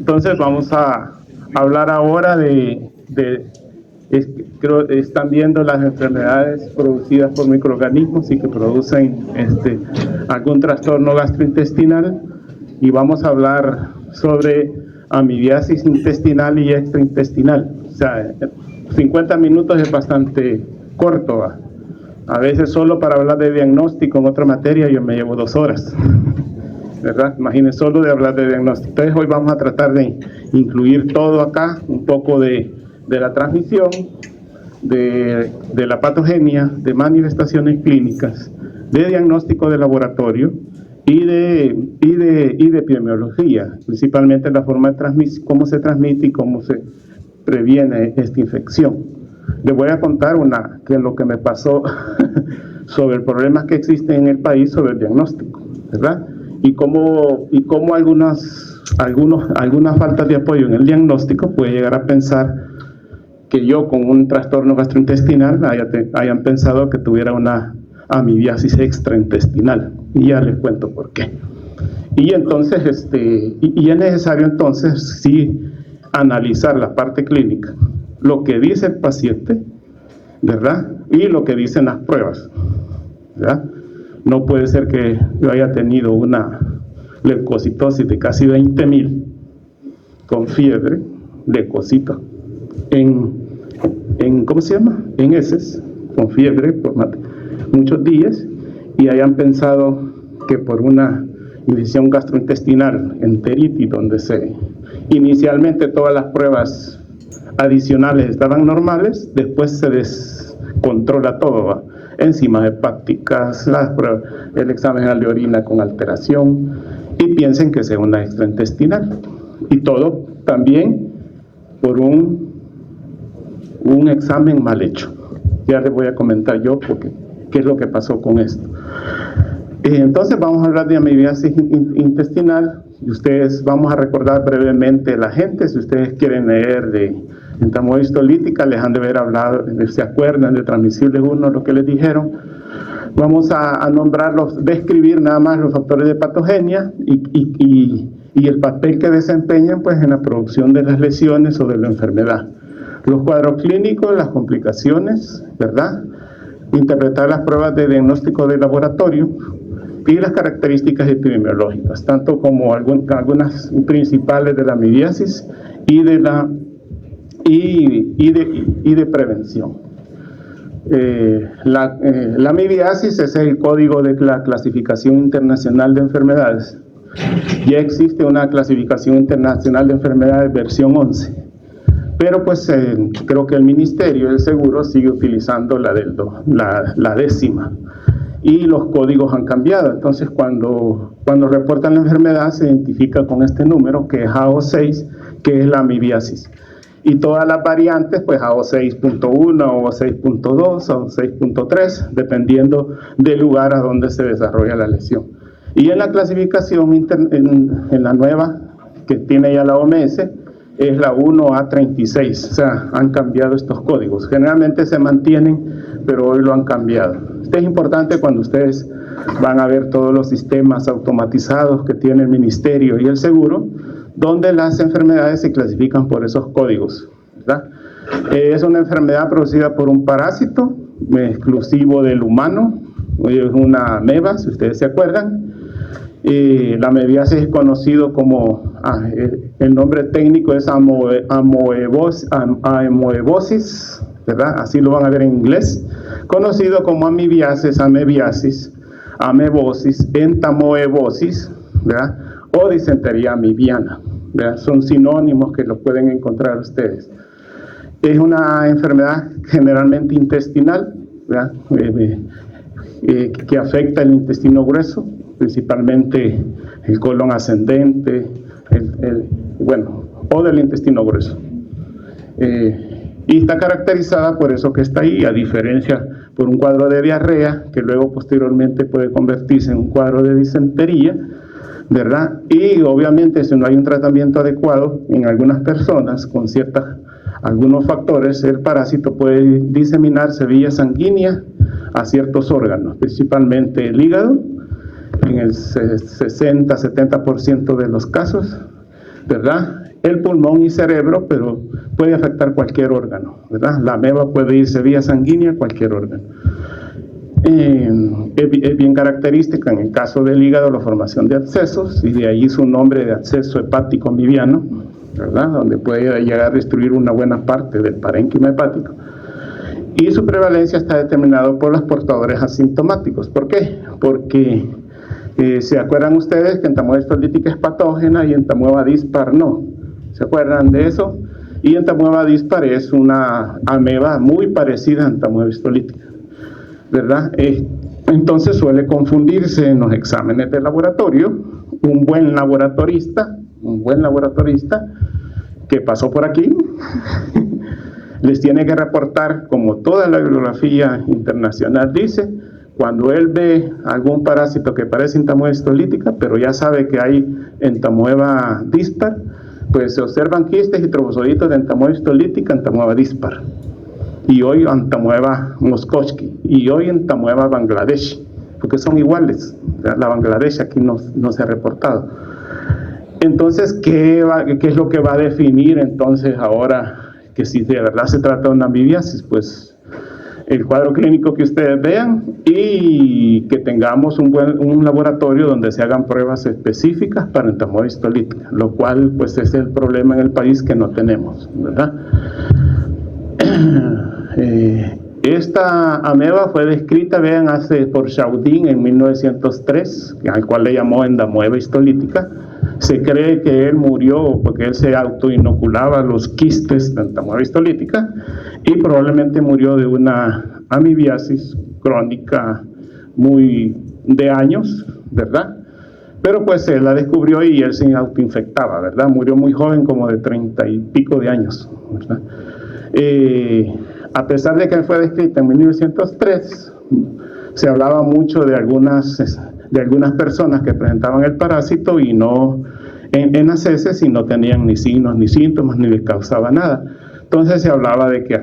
Entonces vamos a hablar ahora están viendo las enfermedades producidas por microorganismos y que producen algún trastorno gastrointestinal, y vamos a hablar sobre amibiasis intestinal y extraintestinal. O sea, 50 minutos es bastante corto, ¿va? A veces solo para hablar de diagnóstico en otra materia yo me llevo 2 horas, ¿verdad? Imagínense, solo de hablar de diagnóstico. Entonces hoy vamos a tratar de incluir todo acá, un poco de la transmisión, de la patogenia, de manifestaciones clínicas, de diagnóstico de laboratorio y de epidemiología, principalmente la forma de transmisión, cómo se transmite y cómo se previene esta infección. Les voy a contar lo que me pasó sobre problemas que existen en el país sobre el diagnóstico, ¿verdad? Y cómo algunas faltas de apoyo en el diagnóstico puede llegar a pensar que yo con un trastorno gastrointestinal hayan pensado que tuviera una amibiasis extraintestinal, y ya les cuento por qué. Y entonces, y es necesario entonces sí analizar la parte clínica, lo que dice el paciente, ¿verdad? Y lo que dicen las pruebas, ¿verdad? No puede ser que yo haya tenido una leucocitosis de casi 20.000 con fiebre, leucocito, ¿cómo se llama? En heces, con fiebre por muchos días, y hayan pensado que por una infección gastrointestinal, enteritis, donde inicialmente todas las pruebas adicionales estaban normales, después se descontrola todo, ¿va? Enzimas hepáticas, el examen de orina con alteración, y piensen que sea una extraintestinal, y todo también por un examen mal hecho. Ya les voy a comentar yo qué es lo que pasó con esto. Entonces vamos a hablar de amibiasis intestinal, y vamos a recordar brevemente la gente. Si ustedes quieren leer de entamoeba histolítica, les han de haber hablado, se acuerdan de transmisibles 1, lo que les dijeron. Vamos a describir nada más los factores de patogenia y el papel que desempeñan pues en la producción de las lesiones o de la enfermedad. Los cuadros clínicos, las complicaciones, ¿verdad? Interpretar las pruebas de diagnóstico de laboratorio y las características epidemiológicas, tanto como algunas principales de la amibiasis y de prevención. La amibiasis es el código de la clasificación internacional de enfermedades. Ya existe una clasificación internacional de enfermedades versión 11, pero pues creo que el Ministerio del Seguro sigue utilizando la 10ª, y los códigos han cambiado. Entonces cuando reportan la enfermedad se identifica con este número, que es AO6, que es la amibiasis. Y todas las variantes, pues AO6.1, AO6.2, AO6.3, dependiendo del lugar a donde se desarrolla la lesión. Y en la clasificación, en la nueva que tiene ya la OMS, es la 1A36, o sea, han cambiado estos códigos. Generalmente se mantienen, pero hoy lo han cambiado. Esto es importante cuando ustedes van a ver todos los sistemas automatizados que tiene el Ministerio y el Seguro, donde las enfermedades se clasifican por esos códigos, ¿verdad? Es una enfermedad producida por un parásito exclusivo del humano, es una ameba, si ustedes se acuerdan. La amibiasis es conocido como, el nombre técnico es amoebosis, ¿verdad? Así lo van a ver en inglés, conocido como amibiasis, amebosis, entamoebosis, ¿verdad? O disentería amibiana, ¿verdad? Son sinónimos que los pueden encontrar ustedes. Es una enfermedad generalmente intestinal, ¿verdad? Que afecta el intestino grueso, principalmente el colon ascendente, o del intestino grueso. Y está caracterizada por eso que está ahí, a diferencia por un cuadro de diarrea, que luego posteriormente puede convertirse en un cuadro de disentería, ¿verdad? Y obviamente si no hay un tratamiento adecuado en algunas personas con algunos factores, el parásito puede diseminarse vía sanguínea a ciertos órganos, principalmente el hígado, en el 60-70% de los casos, ¿verdad? el pulmón y cerebro, pero puede afectar cualquier órgano, ¿verdad? La ameba puede irse vía sanguínea a cualquier órgano. Es bien característica en el caso del hígado la formación de abscesos, y de ahí su nombre de absceso hepático amibiano, ¿verdad? Donde puede llegar a destruir una buena parte del parénquima hepático. Y su prevalencia está determinado por los portadores asintomáticos. ¿Por qué? Porque ¿se acuerdan ustedes que entamoeba histolítica es patógena y entamoeba dispar no? ¿Se acuerdan de eso? Y entamoeba dispar es una ameba muy parecida a entamoeba histolítica, ¿verdad? Entonces suele confundirse en los exámenes de laboratorio. Un buen laboratorista que pasó por aquí les tiene que reportar, como toda la bibliografía internacional dice, cuando él ve algún parásito que parece entamoeba histolítica, pero ya sabe que hay entamoeba dispar, pues se observan quistes y trofozoitos de entamoeba histolítica, entamoeba dispar. Y hoy entamoeba Moskoshki, y hoy entamoeba Bangladesh, porque son iguales. La Bangladesh aquí no se ha reportado. Entonces, ¿qué es lo que va a definir entonces ahora que si de verdad se trata de una ambibiasis? Pues el cuadro clínico que ustedes vean y que tengamos un laboratorio donde se hagan pruebas específicas para entamoeba histolítica, lo cual pues es el problema en el país que no tenemos, ¿verdad? Esta ameba fue descrita, vean, por Chaudin en 1903, al cual le llamó endamoeba histolítica. Se cree que él murió porque él se autoinoculaba los quistes de entamoeba histolítica y probablemente murió de una amibiasis crónica muy de años, ¿verdad? Pero pues él la descubrió y él se autoinfectaba, ¿verdad? Murió muy joven, como de 30 y pico de años, ¿verdad? A pesar de que fue descrita en 1903, se hablaba mucho de algunas personas que presentaban el parásito y no en las heces y no tenían ni signos ni síntomas ni les causaba nada. Entonces se hablaba de que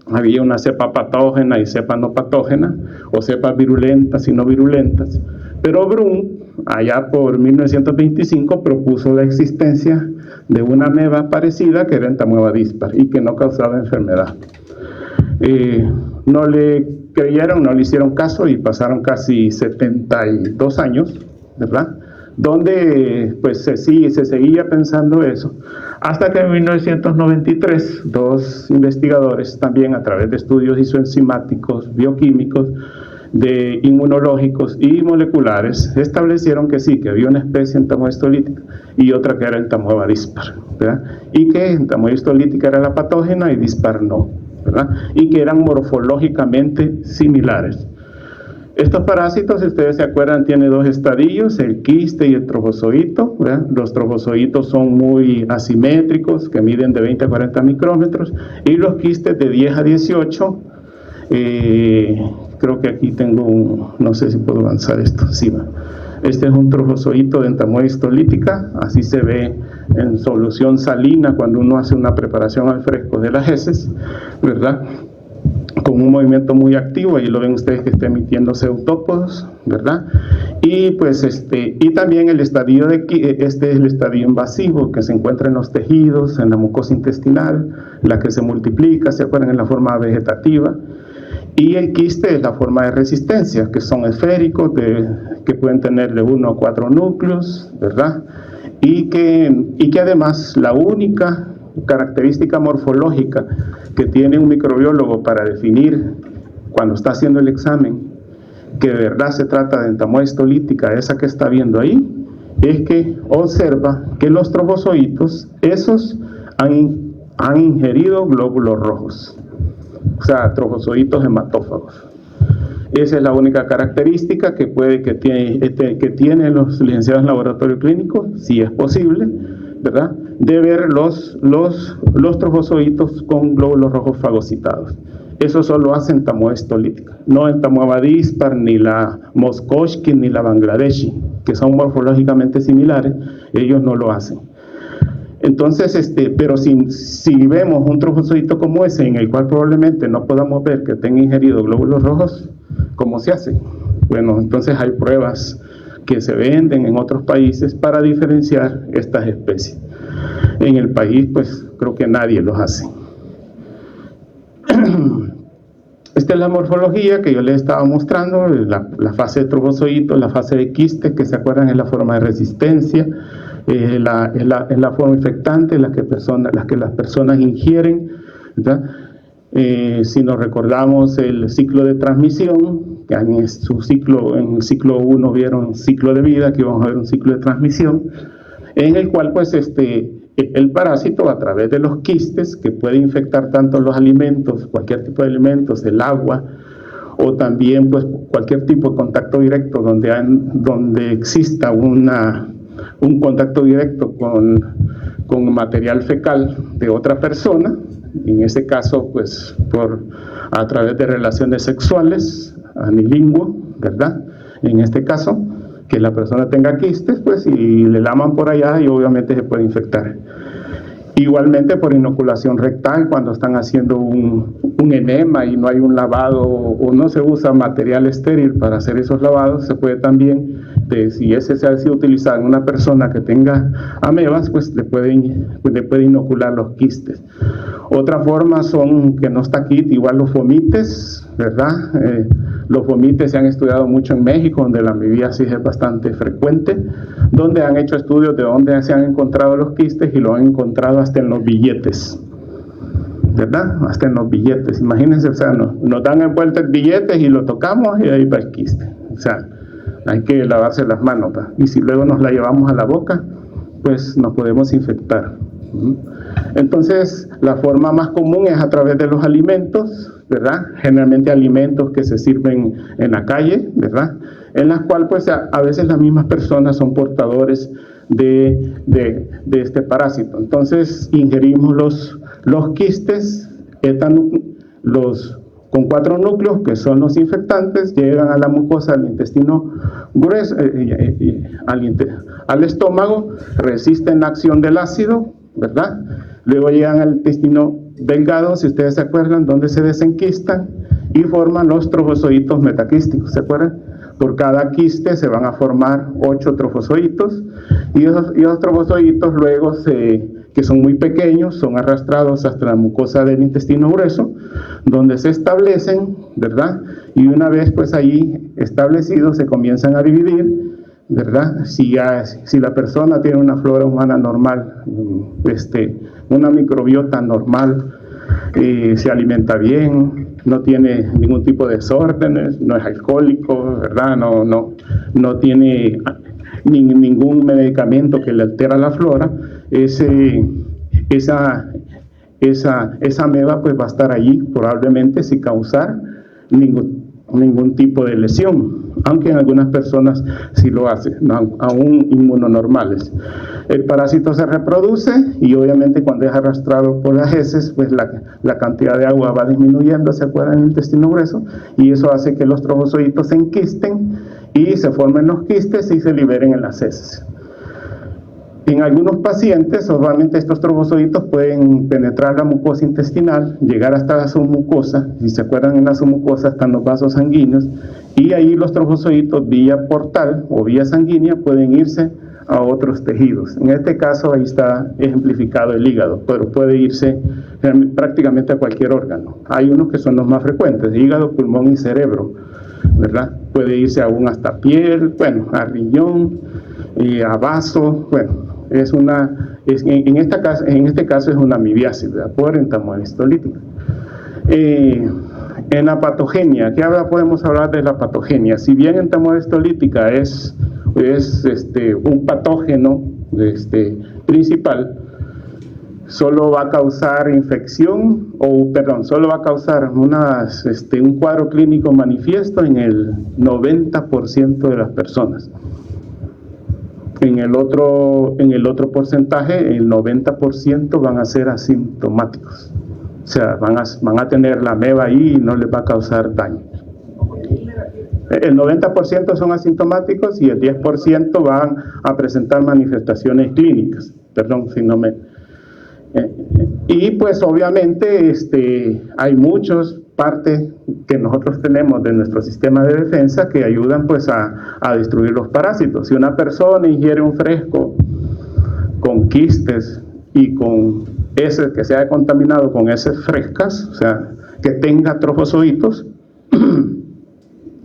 había una cepa patógena y cepa no patógena, o cepas virulentas y no virulentas. Pero Brun, allá por 1925, propuso la existencia de una ameba parecida que era entamoeba dispar y que no causaba enfermedad. No le creyeron, no le hicieron caso y pasaron casi 72 años, ¿verdad? Donde pues se seguía pensando eso, hasta que en 1993 dos investigadores también a través de estudios isoenzimáticos, bioquímicos, de inmunológicos y moleculares establecieron que sí, que había una especie entamoeba histolítica y otra que era entamoeba dispar, ¿verdad? Y que entamoeba histolítica era la patógena y dispar no, ¿verdad? Y que eran morfológicamente similares. Estos parásitos, si ustedes se acuerdan, tienen dos estadios, el quiste y el trofozoito, ¿verdad? Los trofozoitos son muy asimétricos, que miden de 20 a 40 micrómetros, y los quistes de 10 a 18, creo que aquí tengo no sé si puedo avanzar esto, sí va. Este es un trofozoito de entamoeba histolítica, así se ve en solución salina cuando uno hace una preparación al fresco de las heces, ¿verdad? Con un movimiento muy activo, ahí lo ven ustedes que está emitiendo eutópodos, ¿verdad? Y pues y también el estadio este es el estadio invasivo que se encuentra en los tejidos, en la mucosa intestinal, la que se multiplica, se acuerdan, en la forma vegetativa. Y el quiste es la forma de resistencia, que son esféricos, que pueden tener de 1 a 4 núcleos, ¿verdad? Y que además la única característica morfológica que tiene un microbiólogo para definir cuando está haciendo el examen que de verdad se trata de entamoeba histolítica, esa que está viendo ahí, es que observa que los trofozoitos, esos han ingerido glóbulos rojos, o sea, trofozoitos hematófagos. Esa es la única característica que tienen los licenciados en laboratorio clínico, si es posible, ¿verdad?, de ver los trofozoitos con glóbulos rojos fagocitados. Eso solo hace entamoeba histolítica, no entamoeba dispar, ni la Moskoshki, ni la Bangladeshi, que son morfológicamente similares, ellos no lo hacen. Entonces, pero si vemos un trofozoito como ese, en el cual probablemente no podamos ver que tenga ingerido glóbulos rojos, ¿cómo se hace? Bueno, entonces hay pruebas que se venden en otros países para diferenciar estas especies. en el país, pues creo que nadie los hace. Esta es la morfología que yo les estaba mostrando, la fase de trofozoitos, la fase de quiste, que se acuerdan es la forma de resistencia, es la forma infectante, las que las personas ingieren, ¿verdad? Si nos recordamos el ciclo de transmisión, que en el ciclo 1 vieron ciclo de vida, aquí vamos a ver un ciclo de transmisión, en el cual pues el parásito a través de los quistes, que puede infectar tanto los alimentos, cualquier tipo de alimentos, el agua, o también pues cualquier tipo de contacto directo donde exista un contacto directo con material fecal de otra persona, en este caso pues a través de relaciones sexuales, anilingüo, ¿verdad? En este caso, que la persona tenga quistes, pues, y le laman por allá y obviamente se puede infectar. Igualmente por inoculación rectal, cuando están haciendo un enema y no hay un lavado o no se usa material estéril para hacer esos lavados, se puede también, si ese se ha sido utilizado en una persona que tenga amebas, pues le puede inocular los quistes. Otra forma son, que no está aquí, igual los fomites, ¿verdad? Los fomites se han estudiado mucho en México, donde la amibiasis es bastante frecuente, donde han hecho estudios de dónde se han encontrado los quistes y lo han encontrado hasta en los billetes, ¿verdad? Hasta en los billetes. Imagínense, o sea, nos dan envueltos billetes y lo tocamos y ahí va el quiste. O sea, hay que lavarse las manos, ¿verdad? Y si luego nos la llevamos a la boca, pues nos podemos infectar. Entonces, la forma más común es a través de los alimentos, ¿verdad? Generalmente alimentos que se sirven en la calle, ¿verdad? En las cuales, pues, a veces las mismas personas son portadores de este parásito. Entonces, ingerimos los quistes, con 4 núcleos, que son los infectantes, llegan a la mucosa del intestino grueso, al estómago, resisten la acción del ácido, ¿verdad? Luego llegan al intestino delgado, si ustedes se acuerdan, donde se desenquistan y forman los trofozoitos metaquísticos, ¿se acuerdan? Por cada quiste se van a formar 8 trofozoitos y esos trofozoitos luego, que son muy pequeños, son arrastrados hasta la mucosa del intestino grueso, donde se establecen, ¿verdad? Y una vez pues ahí establecidos se comienzan a dividir, ¿verdad? Si la persona tiene una flora humana normal, una microbiota normal, se alimenta bien, no tiene ningún tipo de desórdenes, no es alcohólico, ¿verdad? No tiene ningún medicamento que le altera la flora, esa ameba pues va a estar allí probablemente sin causar ningún tipo de lesión, aunque en algunas personas sí lo hace, aún inmunonormales. El parásito se reproduce y obviamente cuando es arrastrado por las heces, pues la cantidad de agua va disminuyendo, se acuerdan, en el intestino grueso, y eso hace que los trofozoitos se enquisten y se formen los quistes y se liberen en las heces. En algunos pacientes, obviamente estos trofozoitos pueden penetrar la mucosa intestinal, llegar hasta la submucosa, si se acuerdan, en la submucosa están los vasos sanguíneos, y ahí los trofozoitos vía portal o vía sanguínea pueden irse a otros tejidos. En este caso ahí está ejemplificado el hígado, pero puede irse prácticamente a cualquier órgano. Hay unos que son los más frecuentes, hígado, pulmón y cerebro, ¿verdad? Puede irse aún hasta piel, bueno, a riñón, a vaso, bueno. En este caso es una amibiasis, ¿verdad? Por entamoeba histolítica. En la patogenia, ¿qué ahora podemos hablar de la patogenia? Si bien entamoeba histolítica es un patógeno principal, solo va a causar solo va a causar un cuadro clínico manifiesto en el 90% de las personas. En el otro porcentaje, el 90% van a ser asintomáticos. O sea, van a tener la ameba ahí y no les va a causar daño. El 90% son asintomáticos y el 10% van a presentar manifestaciones clínicas. Perdón, si no me... y pues obviamente hay muchas partes que nosotros tenemos de nuestro sistema de defensa que ayudan pues a destruir los parásitos. Si una persona ingiere un fresco con quistes y con heces que se haya contaminado con heces frescas, o sea, que tenga trofozoitos,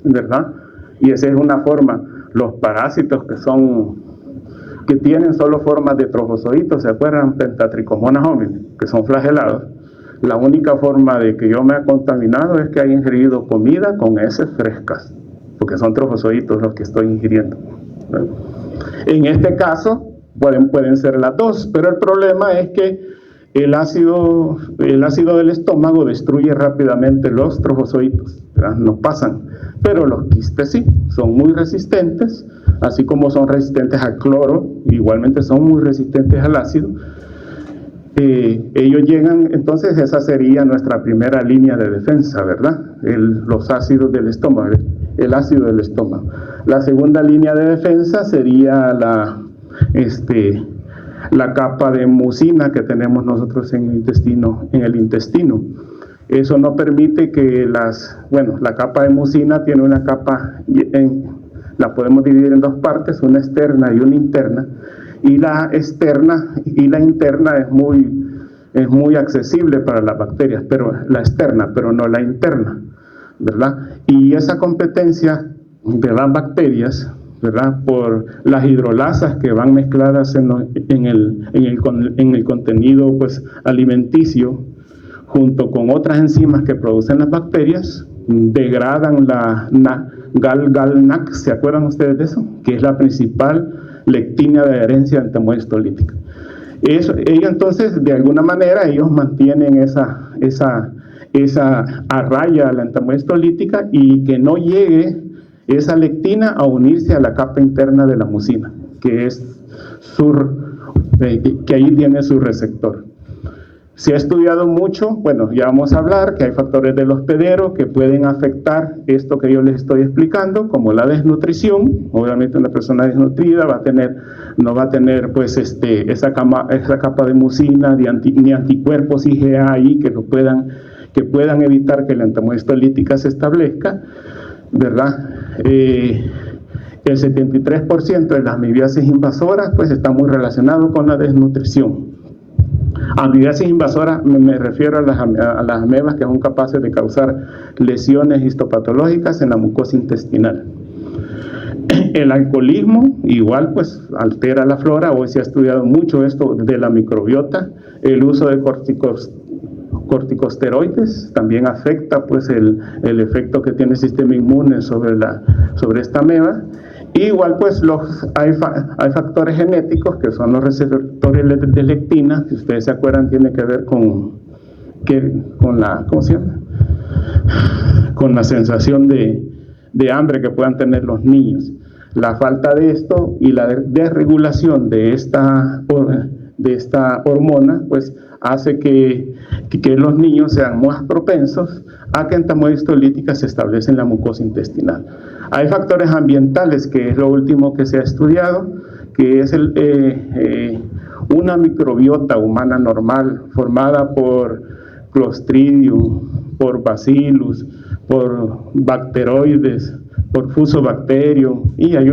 ¿verdad? Y esa es una forma. Los parásitos que tienen solo formas de trofozoitos, ¿se acuerdan? Pentatrichomonas hominis, que son flagelados. La única forma de que yo me haya contaminado es que haya ingerido comida con heces frescas, porque son trofozoitos los que estoy ingiriendo, ¿verdad? En este caso pueden ser las dos, pero el problema es que el ácido del estómago destruye rápidamente los trofozoitos, ¿verdad? No pasan, pero los quistes sí, son muy resistentes, así como son resistentes al cloro, igualmente son muy resistentes al ácido. Ellos llegan, entonces esa sería nuestra primera línea de defensa, ¿verdad? Los ácidos del estómago, el ácido del estómago. La segunda línea de defensa sería la capa de mucina que tenemos nosotros en el intestino. Eso no permite que la capa de mucina tiene una capa, la podemos dividir en dos partes, una externa y una interna, y la externa y la interna es muy accesible para las bacterias, pero la externa, pero no la interna, ¿verdad? Y esa competencia de las bacterias, ¿verdad?, por las hidrolasas que van mezcladas en el contenido pues alimenticio, junto con otras enzimas que producen las bacterias, degradan la GAL-NAC, ¿se acuerdan ustedes de eso? Que es la principal lectina de adherencia entamoestolítica. Ellos entonces, de alguna manera, ellos mantienen esa a raya la entamoestolítica y que no llegue esa lectina a unirse a la capa interna de la mucina, que ahí tiene su receptor. Se ha estudiado mucho, bueno, ya vamos a hablar que hay factores del hospedero que pueden afectar esto que yo les estoy explicando, como la desnutrición. Obviamente una persona desnutrida no va a tener pues esa capa de mucina ni anticuerpos IgA ahí que puedan evitar que la entamoestolítica se establezca, ¿verdad? El 73% de las amibiasis invasoras pues está muy relacionado con la desnutrición. Amibiasis invasora me refiero a las amebas que son capaces de causar lesiones histopatológicas en la mucosa intestinal. El alcoholismo igual pues altera la flora. Hoy se ha estudiado mucho esto de la microbiota. El uso de corticosteroides también afecta pues el efecto que tiene el sistema inmune sobre esta ameba. Igual pues hay factores genéticos que son los receptores de lectina, si ustedes se acuerdan tiene que ver con la, ¿cómo se llama?, con la sensación de hambre que puedan tener los niños. La falta de esto y la desregulación de esta hormona pues hace que los niños sean más propensos a que entamoestolítica se establece en la mucosa intestinal. Hay factores ambientales, que es lo último que se ha estudiado, que es una microbiota humana normal formada por Clostridium, por Bacillus, por bacteroides, por Fusobacterium, y hay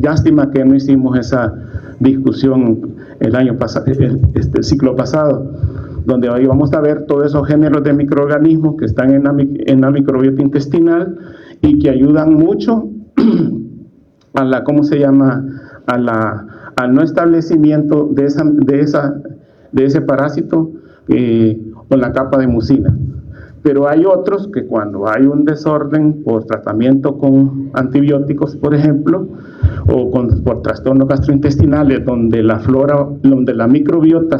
lástima que no hicimos esa discusión el año pasado, el ciclo pasado, donde hoy vamos a ver todos esos géneros de microorganismos que están en la microbiota intestinal y que ayudan mucho a la, ¿cómo se llama?, al no establecimiento de ese parásito con la capa de mucina. Pero hay otros que cuando hay un desorden por tratamiento con antibióticos, por ejemplo, o por trastornos gastrointestinales, donde la microbiota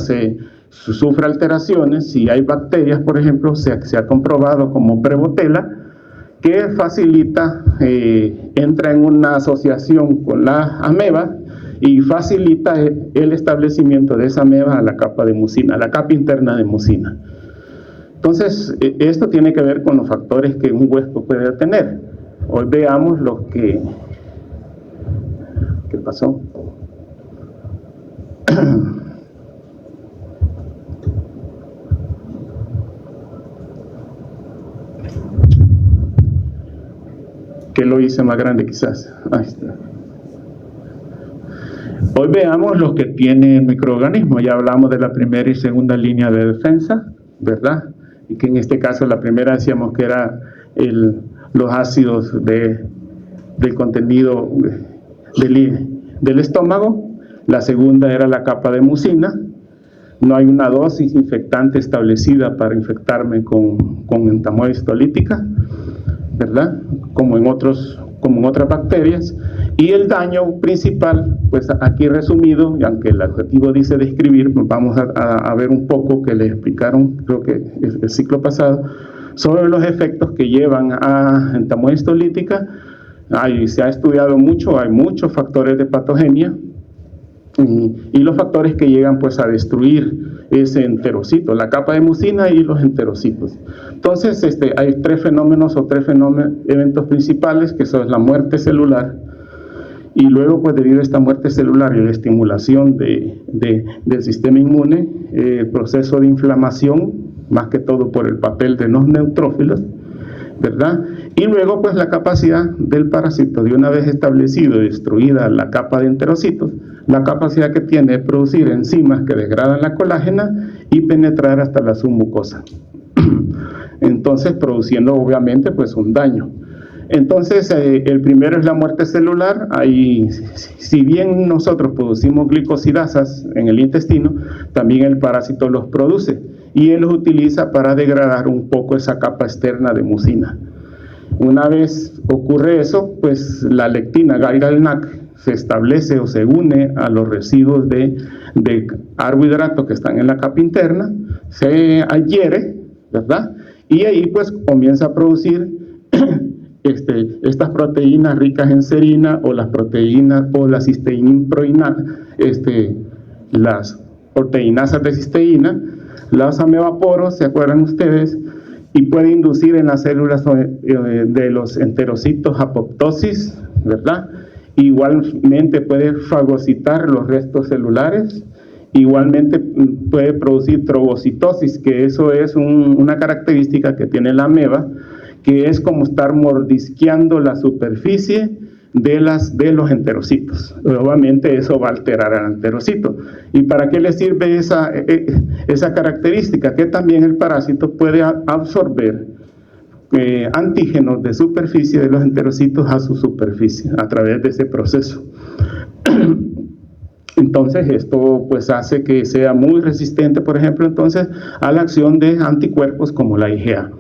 sufre alteraciones, si hay bacterias, por ejemplo, se ha comprobado como Prevotella, que facilita, entra en una asociación con la ameba y facilita el establecimiento de esa ameba a la capa de mucina, a la capa interna de mucina. Entonces, esto tiene que ver con los factores que un huésped puede tener. Hoy veamos lo que... ¿Qué pasó? Que lo hice más grande quizás. Ahí está. Hoy veamos lo que tiene el microorganismo. Ya hablamos de la primera y segunda línea de defensa, ¿verdad? Y que en este caso la primera decíamos que era los ácidos del contenido del estómago. La segunda era la capa de mucina. No hay una dosis infectante establecida para infectarme con entamoeba histolítica, ¿verdad? Como en otras bacterias. Y el daño principal, pues aquí resumido, y aunque el objetivo dice describir, pues vamos a ver un poco que les explicaron, creo que el ciclo pasado, sobre los efectos que llevan a entamoeba histolítica. Se ha estudiado mucho, hay muchos factores de patogenia, y los factores que llegan pues a destruir ese enterocito, la capa de mucina y los enterocitos. Entonces hay tres eventos principales, que son la muerte celular, y luego pues debido a esta muerte celular y la estimulación del sistema inmune, el proceso de inflamación, más que todo por el papel de los neutrófilos, ¿verdad? Y luego pues la capacidad del parásito, de una vez establecido y destruida la capa de enterocitos, la capacidad que tiene de producir enzimas que degradan la colágena y penetrar hasta la submucosa. Entonces produciendo obviamente pues un daño. Entonces el primero es la muerte celular. Ahí, si bien nosotros producimos glicosidasas en el intestino, también el parásito los produce y él los utiliza para degradar un poco esa capa externa de mucina. Una vez ocurre eso, pues la lectina GALNAC se establece o se une a los residuos de carbohidratos que están en la capa interna, se adhiere, ¿verdad? Y ahí pues comienza a producir estas proteínas ricas en serina, o las proteínas o la cisteína, las proteinasas de cisteína, las amebaporos, ¿se acuerdan ustedes? Y puede inducir en las células de los enterocitos apoptosis, ¿verdad? Igualmente puede fagocitar los restos celulares, igualmente puede producir trogocitosis, que eso es una característica que tiene la ameba, que es como estar mordisqueando la superficie de los enterocitos. Obviamente eso va a alterar al enterocito. ¿Y para qué le sirve esa característica? Que también el parásito puede absorber antígenos de superficie de los enterocitos a su superficie a través de ese proceso. Entonces esto pues hace que sea muy resistente, por ejemplo, entonces a la acción de anticuerpos como la IgA.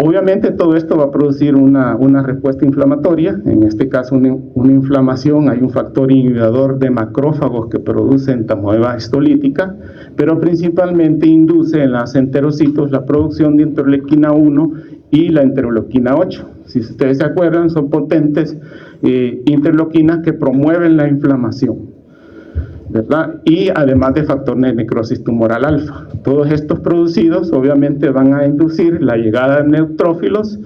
Obviamente todo esto va a producir una respuesta inflamatoria, en este caso una inflamación. Hay un factor inhibidor de macrófagos que produce entamoeba histolítica, pero principalmente induce en los enterocitos la producción de interleuquina 1 y la interleuquina 8. Si ustedes se acuerdan, son potentes interleuquinas que promueven la inflamación, ¿verdad? Y además de factor de necrosis tumoral alfa. Todos estos producidos obviamente van a inducir la llegada de neutrófilos,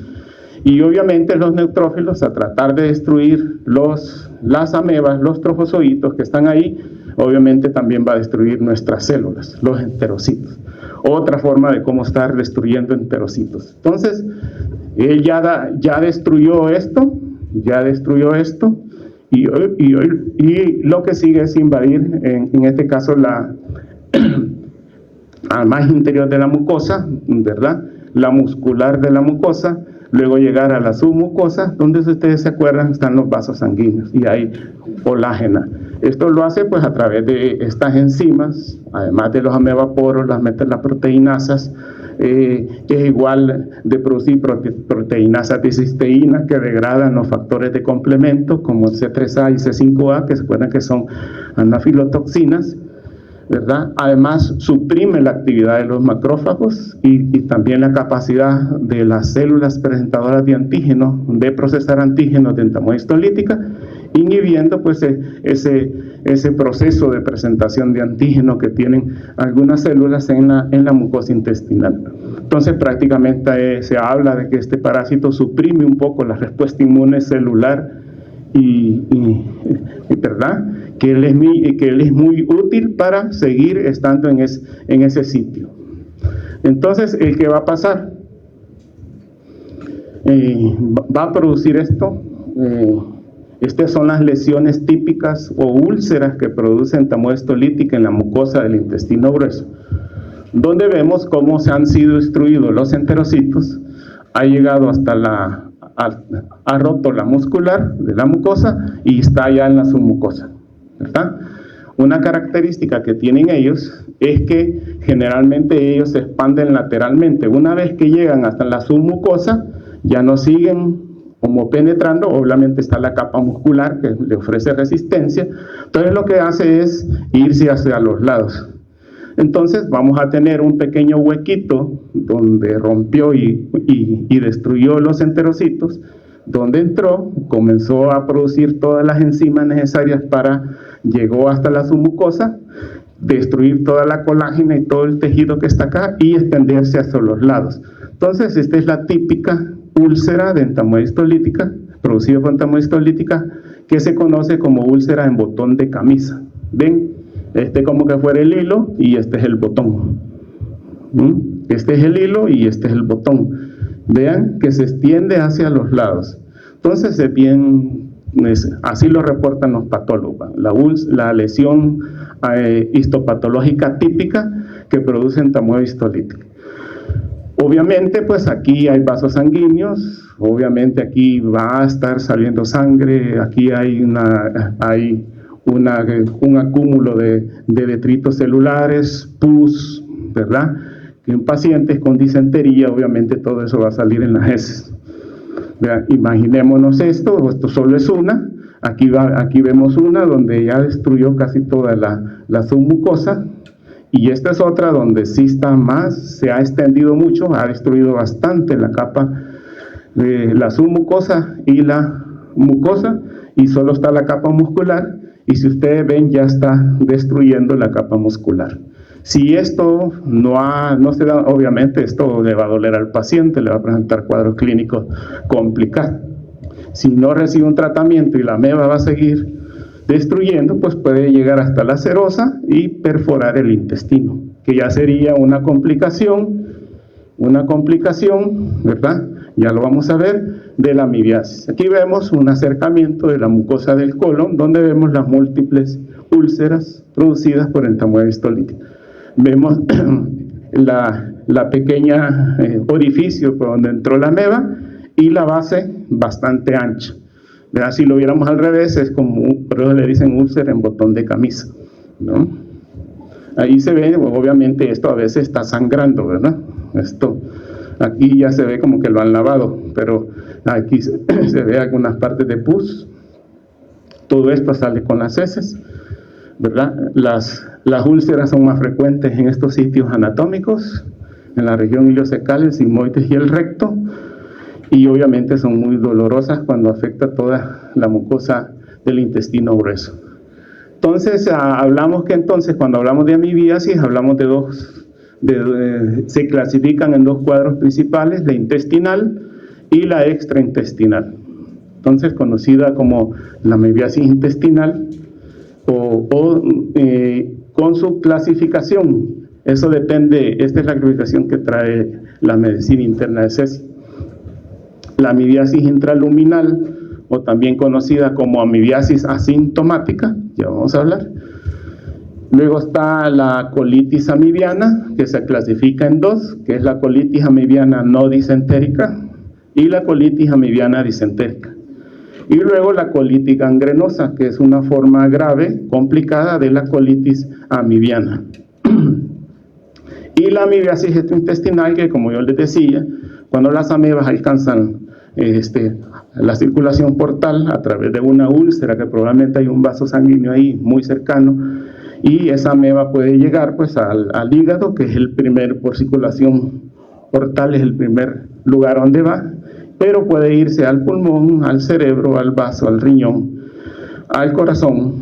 y obviamente los neutrófilos, a tratar de destruir las amebas, los trofozoitos que están ahí, obviamente también va a destruir nuestras células, los enterocitos. Otra forma de cómo estar destruyendo enterocitos. Entonces, él ya destruyó esto, y lo que sigue es invadir, en este caso, al más interior de la mucosa, ¿verdad? La muscular de la mucosa, luego llegar a la submucosa, donde, si ustedes se acuerdan, están los vasos sanguíneos, y hay colágena. Esto lo hace pues a través de estas enzimas, además de los amebaporos, las proteinasas, que es igual de producir proteinasas de cisteína que degradan los factores de complemento como C3A y C5A, que se acuerdan que son anafilotoxinas, ¿verdad? Además suprime la actividad de los macrófagos y también la capacidad de las células presentadoras de antígenos de procesar antígenos de entamoeba histolítica, inhibiendo pues ese proceso de presentación de antígenos que tienen algunas células en la mucosa intestinal. Entonces prácticamente se habla de que este parásito suprime un poco la respuesta inmune celular y ¿verdad? Que él es muy útil para seguir estando en ese sitio. Entonces, ¿el qué va a pasar? Va a producir esto, Estas son las lesiones típicas o úlceras que producen entamoeba lítica en la mucosa del intestino grueso, donde vemos cómo se han sido destruidos los enterocitos, ha llegado hasta ha roto la muscular de la mucosa y está ya en la submucosa, ¿verdad? Una característica que tienen ellos es que generalmente ellos se expanden lateralmente. Una vez que llegan hasta la submucosa, ya no siguen como penetrando, obviamente está la capa muscular que le ofrece resistencia, entonces lo que hace es irse hacia los lados. Entonces vamos a tener un pequeño huequito donde rompió y destruyó los enterocitos, donde entró, comenzó a producir todas las enzimas necesarias llegó hasta la submucosa, destruir toda la colágena y todo el tejido que está acá y extenderse hacia los lados. Entonces esta es la típica úlcera de entamoeba histolítica, producida por entamoeba histolítica, que se conoce como úlcera en botón de camisa. ¿Ven? Este como que fuera el hilo y este es el botón. Este es el hilo y este es el botón. Vean que se extiende hacia los lados. Entonces así lo reportan los patólogos. La lesión histopatológica típica que produce entamoeba histolítica. Obviamente, pues aquí hay vasos sanguíneos, obviamente aquí va a estar saliendo sangre, aquí hay un acúmulo de detritos celulares, pus, ¿verdad? Que en pacientes con disentería, obviamente todo eso va a salir en las heces. Vean, imaginémonos esto solo es una, aquí vemos una donde ya destruyó casi toda la submucosa, y esta es otra donde sí está más, se ha extendido mucho, ha destruido bastante la capa de la submucosa y la mucosa, y solo está la capa muscular, y si ustedes ven ya está destruyendo la capa muscular. Si esto no se da, obviamente esto le va a doler al paciente, le va a presentar cuadros clínicos complicados. Si no recibe un tratamiento y la ameba va a seguir destruyendo, pues puede llegar hasta la serosa y perforar el intestino, que ya sería una complicación, ¿verdad? Ya lo vamos a ver, de la amibiasis. Aquí vemos un acercamiento de la mucosa del colon, donde vemos las múltiples úlceras producidas por entamoeba histolítica. Vemos la pequeña orificio por donde entró la ameba y la base bastante ancha. ¿Verdad? Si lo viéramos al revés, es como, por eso le dicen úlcera en botón de camisa, ¿no? Ahí se ve, obviamente esto a veces está sangrando, ¿verdad? Aquí ya se ve como que lo han lavado, pero aquí se ve algunas partes de pus. Todo esto sale con las heces, ¿verdad? Las úlceras son más frecuentes en estos sitios anatómicos, en la región ileocecal, el sigmoides y el recto, y obviamente son muy dolorosas cuando afecta toda la mucosa del intestino grueso. Entonces, cuando hablamos de amibiasis, hablamos se clasifican en dos cuadros principales, la intestinal y la extraintestinal. Entonces, conocida como la amibiasis intestinal con su clasificación. Eso depende, esta es la clasificación que trae la medicina interna de CECI. La amibiasis intraluminal, o también conocida como amibiasis asintomática, ya vamos a hablar. Luego está la colitis amibiana, que se clasifica en dos, que es la colitis amibiana no disentérica y la colitis amibiana disentérica. Y luego la colitis gangrenosa, que es una forma grave, complicada de la colitis amibiana. Y la amibiasis intestinal, que como yo les decía, cuando las amebas alcanzan la circulación portal a través de una úlcera, que probablemente hay un vaso sanguíneo ahí muy cercano, y esa ameba puede llegar pues al hígado, que es el primer, por circulación portal, es el primer lugar donde va, pero puede irse al pulmón, al cerebro, al vaso, al riñón, al corazón,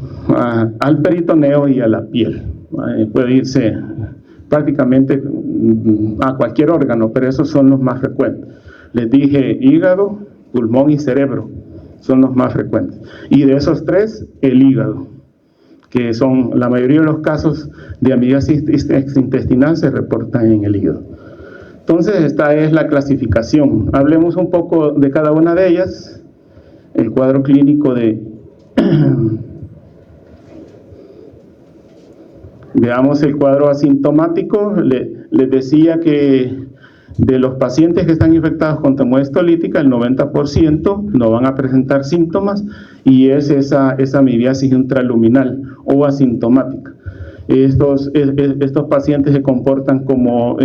al peritoneo y a la piel. Puede irse prácticamente a cualquier órgano, pero esos son los más frecuentes. Les dije hígado, pulmón y cerebro, son los más frecuentes. Y de esos tres, el hígado, que son la mayoría de los casos de amibiasis intestinal se reportan en el hígado. Entonces, esta es la clasificación. Hablemos un poco de cada una de ellas. El cuadro clínico de Veamos el cuadro asintomático. Les decía que de los pacientes que están infectados con temoides lítica, el 90% no van a presentar síntomas y es esa amibiasis intraluminal o asintomática. Estos pacientes se comportan como,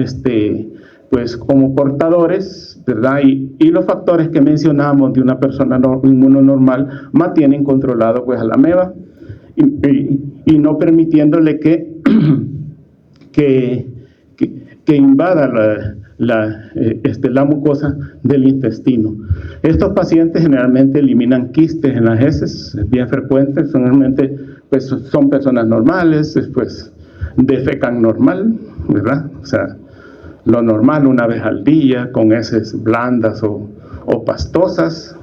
como portadores, ¿verdad? Y los factores que mencionamos de una persona inmunonormal mantienen controlado pues a la ameba y no permitiéndole que invada la mucosa del intestino. Estos pacientes generalmente eliminan quistes en las heces, es bien frecuente, generalmente pues son personas normales, pues defecan normal, ¿verdad? O sea, lo normal una vez al día, con heces blandas o pastosas.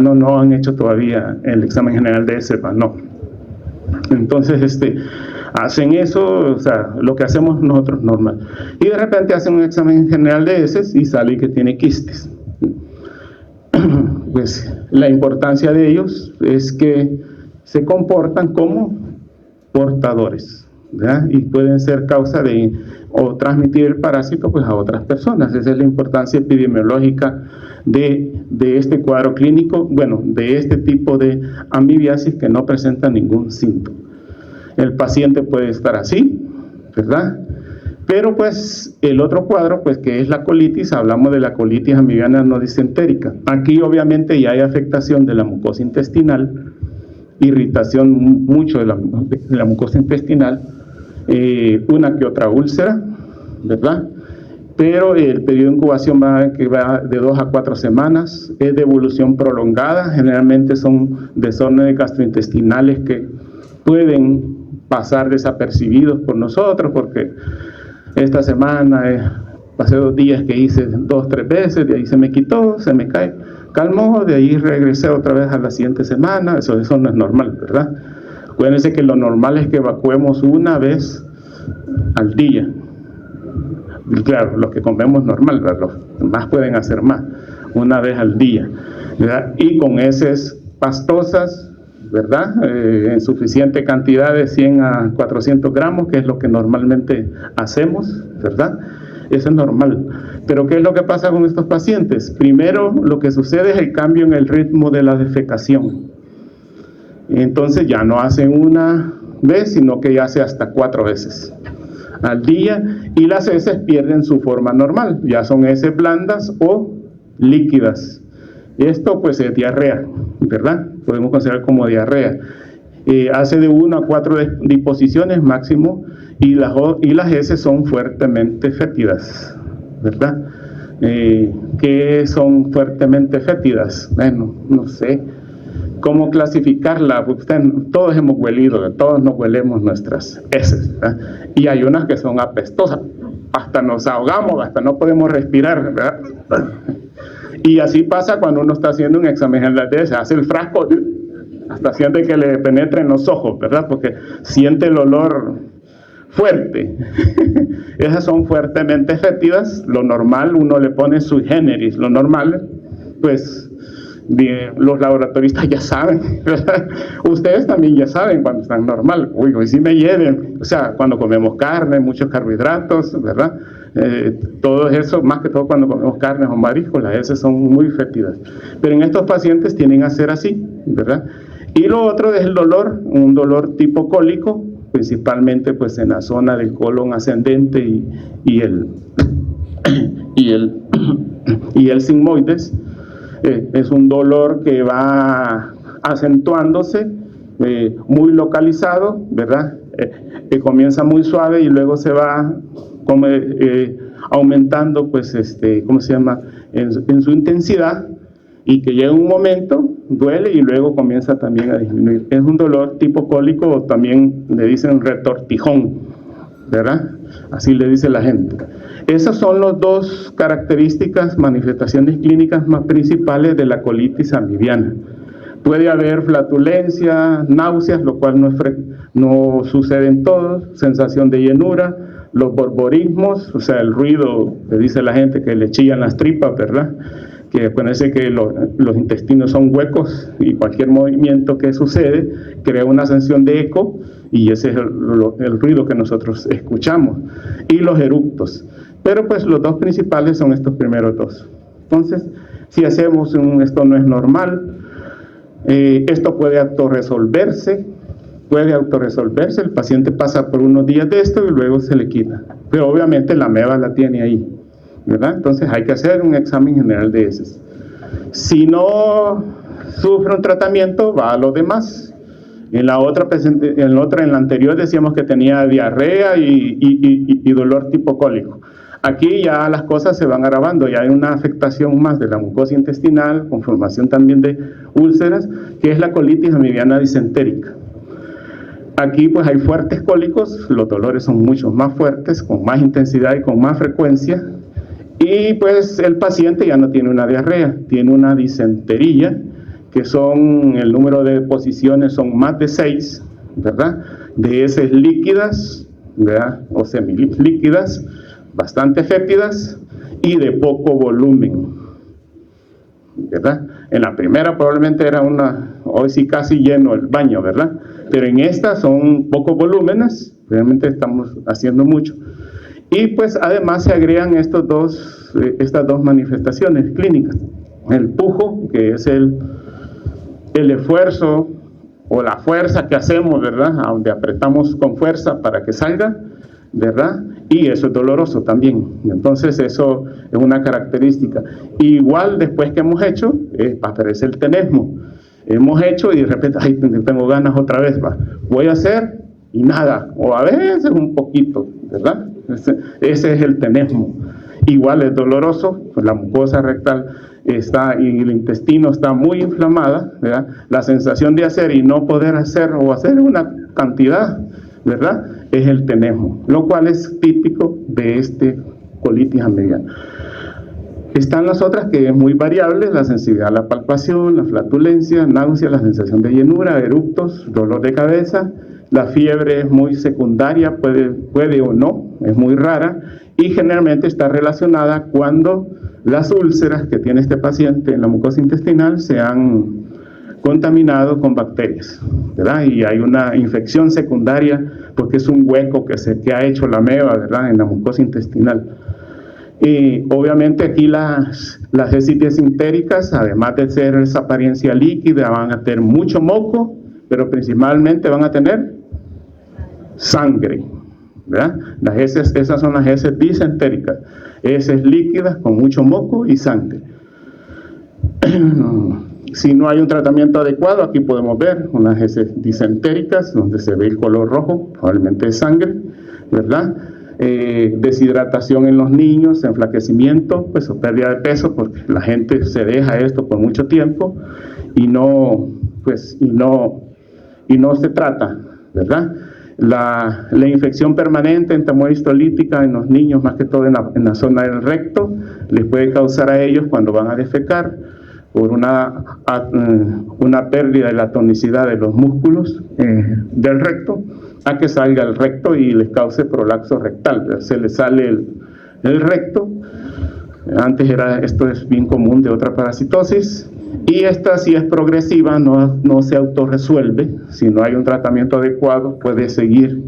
No han hecho todavía el examen general de heces, no. Entonces, hacen eso, o sea, lo que hacemos nosotros normal. Y de repente hacen un examen general de heces y sale que tiene quistes. Pues la importancia de ellos es que se comportan como portadores, ¿verdad? Y pueden ser causa de o transmitir el parásito pues a otras personas. Esa es la importancia epidemiológica de este cuadro clínico, bueno, de este tipo de amibiasis que no presenta ningún síntoma. El paciente puede estar así, ¿verdad? Pero pues el otro cuadro, pues que es la colitis, hablamos de la colitis amibiana no disentérica. Aquí obviamente ya hay afectación de la mucosa intestinal, irritación mucho de la mucosa intestinal, una que otra úlcera, ¿verdad? Pero el periodo de incubación va de 2 a 4 semanas, es de evolución prolongada, generalmente son desórdenes gastrointestinales que pueden pasar desapercibidos por nosotros, porque esta semana pasé 2 días que hice 2 o 3 veces, de ahí se me quitó, se me calmó, de ahí regresé otra vez a la siguiente semana. Eso no es normal, ¿verdad? Acuérdense que lo normal es que evacuemos una vez al día. Y claro, los que comemos normal, ¿verdad? Los demás pueden hacer más, una vez al día, ¿verdad? Y con heces pastosas, ¿verdad? En suficiente cantidad de 100 a 400 gramos, que es lo que normalmente hacemos, ¿verdad? Eso es normal. Pero ¿qué es lo que pasa con estos pacientes? Primero, lo que sucede es el cambio en el ritmo de la defecación. Entonces ya no hacen una vez, sino que ya hace hasta 4 veces al día, y las heces pierden su forma normal, ya son heces blandas o líquidas. Esto pues es diarrea, ¿verdad? Podemos considerar como diarrea. Hace de 1 a 4 disposiciones máximo, y las heces son fuertemente fétidas, ¿verdad? ¿Qué son fuertemente fétidas? Bueno, no sé cómo clasificarla, porque todos hemos huelido, todos nos huelemos nuestras heces, ¿verdad? Y hay unas que son apestosas, hasta nos ahogamos, hasta no podemos respirar, ¿verdad? Y así pasa cuando uno está haciendo un examen general de heces, hace el frasco, hasta siente que le penetra en los ojos, ¿verdad? Porque siente el olor fuerte. Esas son fuertemente fétidas. Lo normal, uno le pone sui generis, lo normal, pues los laboratoristas ya saben, ¿verdad? Ustedes también ya saben cuando están normal. Uy, hoy sí me hieden. O sea, cuando comemos carne, muchos carbohidratos, ¿verdad? Todo eso, más que todo cuando comemos carnes o mariscos, las heces son muy fétidas. Pero en estos pacientes tienden a ser así, ¿verdad? Y lo otro es el dolor, un dolor tipo cólico, principalmente pues en la zona del colon ascendente y el sigmoides. Es un dolor que va acentuándose, muy localizado, ¿verdad? Comienza muy suave y luego se va aumentando, pues, ¿cómo se llama? En su intensidad, y que llega un momento, duele y luego comienza también a disminuir. Es un dolor tipo cólico, o también le dicen retortijón, ¿verdad? Así le dice la gente. Esas son las 2 características, manifestaciones clínicas más principales de la colitis amibiana. Puede haber flatulencia, náuseas, lo cual no sucede en todos, sensación de llenura, los borborismos, o sea, el ruido, le dice la gente que le chillan las tripas, ¿verdad? que acuérdense que los intestinos son huecos y cualquier movimiento que sucede crea una sensación de eco y ese es el ruido que nosotros escuchamos. Y los eructos. Pero pues los dos principales son estos primeros dos. Entonces, si hacemos esto no es normal, esto puede autorresolverse, el paciente pasa por unos días de esto y luego se le quita. Pero obviamente la ameba la tiene ahí, ¿verdad? Entonces hay que hacer un examen general de heces. Si no sufre un tratamiento, va a lo demás. En la anterior decíamos que tenía diarrea y dolor tipo cólico. Aquí ya las cosas se van agravando, ya hay una afectación más de la mucosa intestinal, con formación también de úlceras, que es la colitis amibiana disentérica. Aquí pues hay fuertes cólicos, los dolores son mucho más fuertes, con más intensidad y con más frecuencia, y pues el paciente ya no tiene una diarrea, tiene una disentería, que son, el número de posiciones son más de 6, ¿verdad? De heces líquidas, ¿verdad? O semilíquidas, bastante fétidas y de poco volumen, ¿verdad? En la primera probablemente era hoy sí casi lleno el baño, ¿verdad? Pero en esta son pocos volúmenes, realmente estamos haciendo mucho. Y pues además se agregan estas dos manifestaciones clínicas. El pujo, que es el esfuerzo o la fuerza que hacemos, ¿verdad? A donde apretamos con fuerza para que salga, ¿verdad? Y eso es doloroso también. Entonces eso es una característica. Igual después que hemos hecho, aparece el tenesmo. Hemos hecho y de repente, ay, tengo ganas otra vez, va. Voy a hacer y nada, o a veces un poquito, ¿verdad? Ese es el tenesmo. Igual es doloroso, pues la mucosa rectal está y el intestino está muy inflamada, ¿verdad? La sensación de hacer y no poder hacer o hacer una cantidad, ¿verdad? Es el tenesmo, lo cual es típico de este colitis amibiana. Están las otras que es muy variable, la sensibilidad a la palpación, la flatulencia, náusea, la sensación de llenura, eructos, dolor de cabeza. La fiebre es muy secundaria, puede o no, es muy rara y generalmente está relacionada cuando las úlceras que tiene este paciente en la mucosa intestinal se han contaminado con bacterias, ¿verdad? Y hay una infección secundaria porque es un hueco que ha hecho la ameba, ¿verdad? En la mucosa intestinal. Y obviamente aquí las heces disentéricas, además de ser esa apariencia líquida, van a tener mucho moco, pero principalmente van a tener sangre, ¿verdad? Esas son las heces disentéricas, heces líquidas con mucho moco y sangre. Si no hay un tratamiento adecuado, aquí podemos ver unas heces disentéricas donde se ve el color rojo, probablemente es sangre, ¿verdad? Deshidratación en los niños, enflaquecimiento, pues o pérdida de peso, porque la gente se deja esto por mucho tiempo y no se trata, ¿verdad? La infección permanente entemohistolítica en los niños, más que todo en la zona del recto, les puede causar a ellos cuando van a defecar por una pérdida de la tonicidad de los músculos del recto, a que salga el recto y les cause prolapso rectal, se les sale el recto. Antes esto es bien común de otra parasitosis, y esta si es progresiva no se autorresuelve, si no hay un tratamiento adecuado puede seguir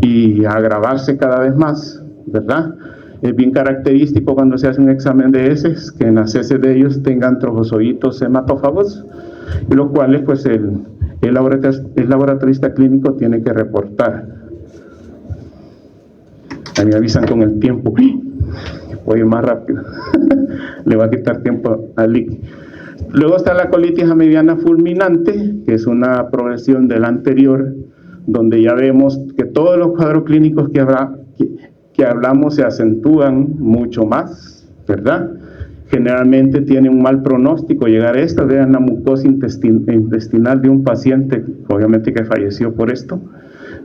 y agravarse cada vez más, ¿verdad? Es bien característico cuando se hace un examen de heces que en las heces de ellos tengan trofozoitos hematófagos, y los cuales pues el laboratorista clínico tiene que reportar. A mí me avisan con el tiempo, voy a ir más rápido, le va a quitar tiempo al líquido. Luego está la colitis amibiana fulminante, que es una progresión de la anterior, donde ya vemos que todos los cuadros clínicos que hablamos se acentúan mucho más, ¿verdad? Generalmente tiene un mal pronóstico llegar a esto. Vean la mucosa intestinal de un paciente, obviamente que falleció por esto,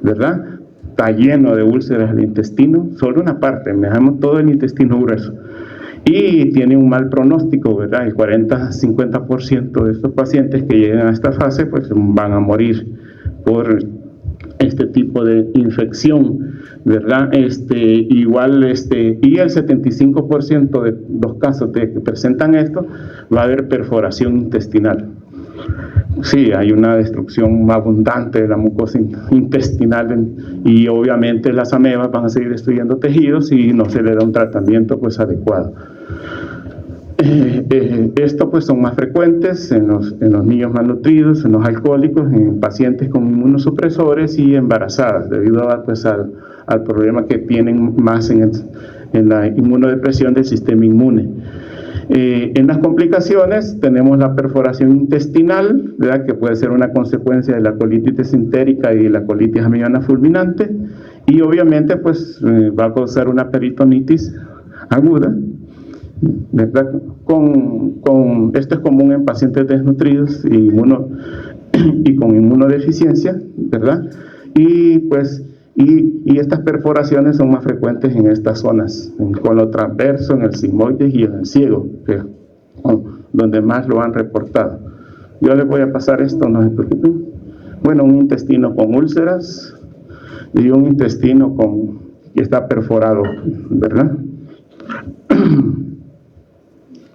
¿verdad? Está lleno de úlceras el intestino, solo una parte, dejamos todo el intestino grueso. Y tiene un mal pronóstico, ¿verdad? El 40-50% de estos pacientes que llegan a esta fase, pues van a morir por este tipo de infección, ¿verdad? Igual, y el 75% de los casos que presentan esto, va a haber perforación intestinal. Sí, hay una destrucción abundante de la mucosa intestinal y obviamente las amebas van a seguir destruyendo tejidos si no se le da un tratamiento pues adecuado. Esto pues son más frecuentes en los niños malnutridos, en los alcohólicos, en pacientes con inmunosupresores y embarazadas, debido a, pues, al problema que tienen más en la inmunodepresión del sistema inmune. En las complicaciones tenemos la perforación intestinal, ¿verdad?, que puede ser una consecuencia de la colitis entérica y la colitis amibiana fulminante, y obviamente pues va a causar una peritonitis aguda, ¿verdad? Esto es común en pacientes desnutridos y con inmunodeficiencia, ¿verdad? Y pues estas perforaciones son más frecuentes en estas zonas, en el colon transverso, en el sigmoides y en el ciego, que donde más lo han reportado. Yo les voy a pasar esto, no se preocupen. Bueno, un intestino con úlceras y un intestino que está perforado, ¿verdad?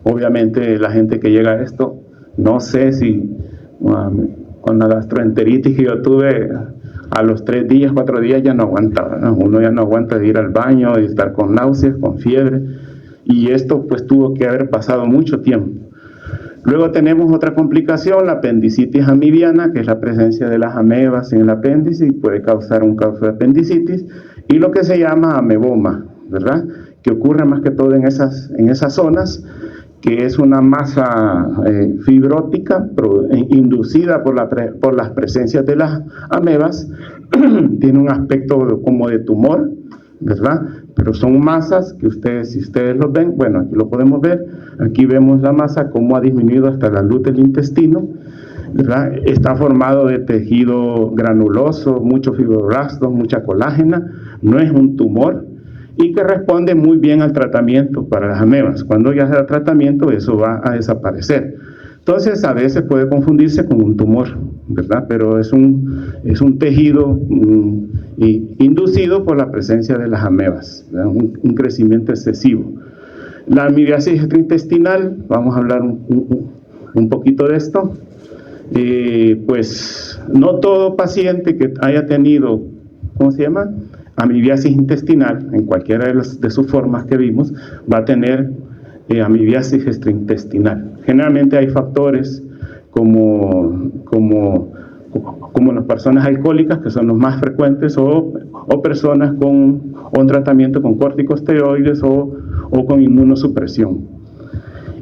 Obviamente la gente que llega a esto, no sé si con la gastroenteritis que yo tuve, a los 3 días, 4 días ya no aguantaba, ¿no? Uno ya no aguanta de ir al baño y estar con náuseas, con fiebre, y esto pues tuvo que haber pasado mucho tiempo. Luego tenemos otra complicación, la apendicitis amibiana, que es la presencia de las amebas en el apéndice y puede causar un caso de apendicitis, y lo que se llama ameboma, ¿verdad?, que ocurre más que todo en esas zonas, que es una masa fibrótica inducida por las presencias de las amebas. Tiene un aspecto como de tumor, ¿verdad? Pero son masas que si ustedes lo ven, bueno, aquí lo podemos ver, aquí vemos la masa, cómo ha disminuido hasta la luz del intestino, ¿verdad? Está formado de tejido granuloso, muchos fibroblastos, mucha colágena, no es un tumor, y que responde muy bien al tratamiento para las amebas. Cuando ya se da tratamiento, eso va a desaparecer. Entonces, a veces puede confundirse con un tumor, ¿verdad? Pero es un tejido inducido por la presencia de las amebas, un crecimiento excesivo. La amibiasis gastrointestinal, vamos a hablar un poquito de esto. Pues no todo paciente que haya tenido, ¿cómo se llama?, amibiasis intestinal, en cualquiera de sus formas que vimos, va a tener amibiasis gastrointestinal. Generalmente hay factores como las personas alcohólicas, que son los más frecuentes, o personas con un tratamiento con corticosteroides o con inmunosupresión.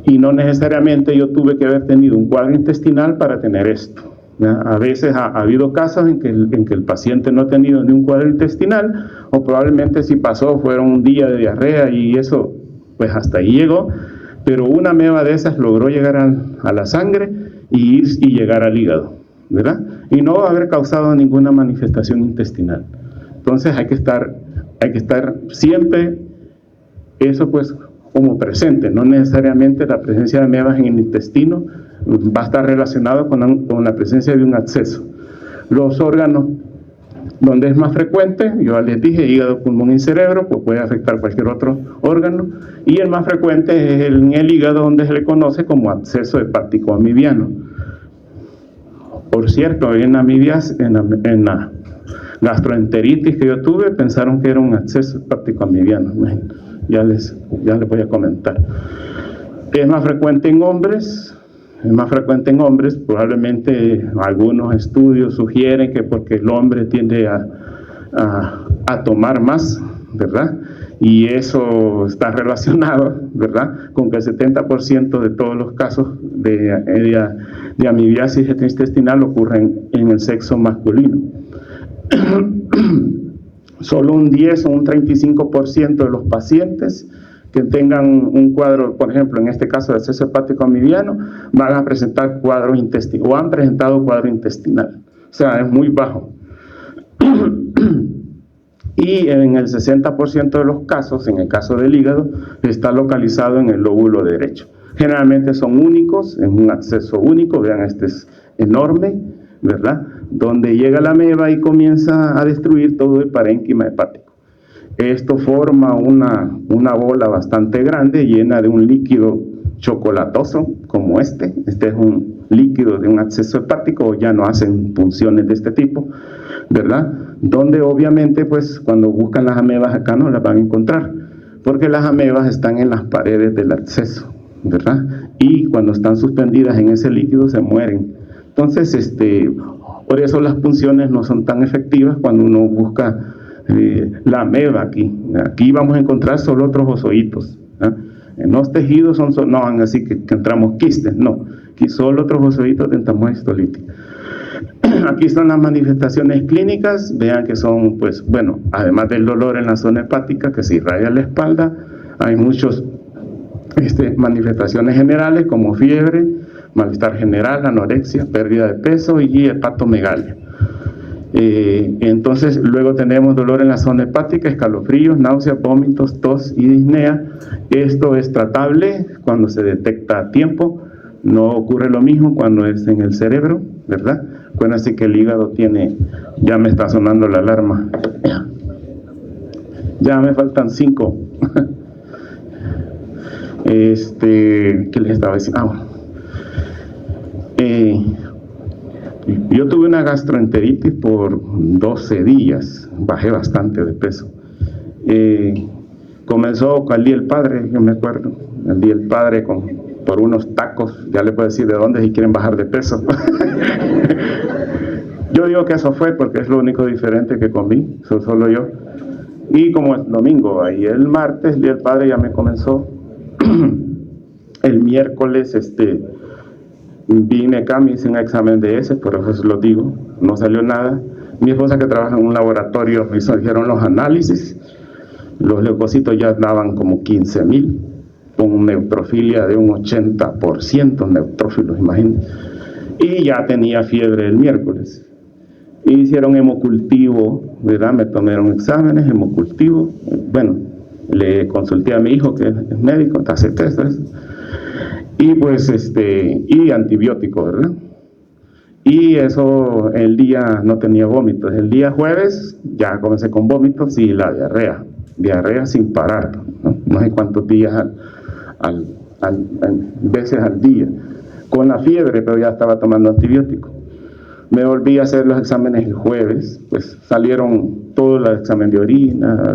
Y no necesariamente yo tuve que haber tenido un cuadro intestinal para tener esto. A veces ha habido casos en que el paciente no ha tenido ni un cuadro intestinal, o probablemente si pasó fueron un día de diarrea y eso pues hasta ahí llegó, pero una ameba de esas logró llegar a la sangre y llegar al hígado, ¿verdad? Y no haber causado ninguna manifestación intestinal. Entonces hay que estar siempre eso pues como presente, no necesariamente la presencia de amebas en el intestino va a estar relacionado con la presencia de un absceso. Los órganos donde es más frecuente, yo les dije, hígado, pulmón y cerebro, pues puede afectar cualquier otro órgano, y el más frecuente es en el hígado, donde se le conoce como absceso hepático amibiano. Por cierto, en la gastroenteritis que yo tuve, pensaron que era un absceso hepático amibiano. Ya les voy a comentar. Es más frecuente en hombres. Probablemente algunos estudios sugieren que porque el hombre tiende a tomar más, ¿verdad? Y eso está relacionado, ¿verdad?, con que el 70% de todos los casos de amibiasis intestinal ocurren en el sexo masculino. Solo un 10 o un 35% de los pacientes que tengan un cuadro, por ejemplo, en este caso de absceso hepático amibiano, van a presentar cuadro intestinal o han presentado cuadro intestinal. O sea, es muy bajo. Y en el 60% de los casos, en el caso del hígado, está localizado en el lóbulo derecho. Generalmente son únicos, es un absceso único, vean, este es enorme, ¿verdad? Donde llega la ameba y comienza a destruir todo el parénquima hepático. Esto forma una bola bastante grande llena de un líquido chocolatoso como este. Este es un líquido de un absceso hepático, ya no hacen punciones de este tipo, ¿verdad? Donde obviamente pues cuando buscan las amebas acá no las van a encontrar, porque las amebas están en las paredes del absceso, ¿verdad? Y cuando están suspendidas en ese líquido se mueren. Entonces, por eso las punciones no son tan efectivas cuando uno busca la ameba aquí. Aquí vamos a encontrar solo trofozoitos, ¿eh? En los tejidos no van así que entramos quistes, no. Aquí solo trofozoitos de entamoeba histolítica. Aquí están las manifestaciones clínicas. Vean que son, pues, bueno, además del dolor en la zona hepática que se irradia la espalda, hay muchas manifestaciones generales como fiebre, malestar general, anorexia, pérdida de peso y hepatomegalia. Entonces luego tenemos dolor en la zona hepática, escalofríos, náuseas, vómitos, tos y disnea. Esto es tratable cuando se detecta a tiempo. No ocurre lo mismo cuando es en el cerebro, ¿verdad? Bueno, así que el hígado tiene, ya me está sonando la alarma, ya me faltan 5. ¿Qué les estaba diciendo? Yo tuve una gastroenteritis por 12 días, bajé bastante de peso. Comenzó con el Día del Padre, yo me acuerdo, el Día del Padre por unos tacos, ya les puedo decir de dónde si quieren bajar de peso. Yo digo que eso fue porque es lo único diferente que comí, solo yo. Y como es domingo, ahí el martes, el Día del Padre ya me comenzó. El miércoles, vine acá, me hice un examen de ese, por eso lo digo, no salió nada. Mi esposa, que trabaja en un laboratorio, me hicieron los análisis, los leucocitos ya daban como 15,000, con neutrofilia de un 80%, neutrófilos, imagínense. Y ya tenía fiebre el miércoles. Hicieron hemocultivo, ¿verdad? Me tomaron exámenes, hemocultivo. Bueno, le consulté a mi hijo, que es médico, hace testes. Y pues, y antibiótico, ¿verdad? Y eso, el día no tenía vómitos. El día jueves ya comencé con vómitos y la diarrea sin parar, no sé cuántos días veces al día, con la fiebre, pero ya estaba tomando antibiótico. Me volví a hacer los exámenes el jueves, pues salieron todos los exámenes de orina,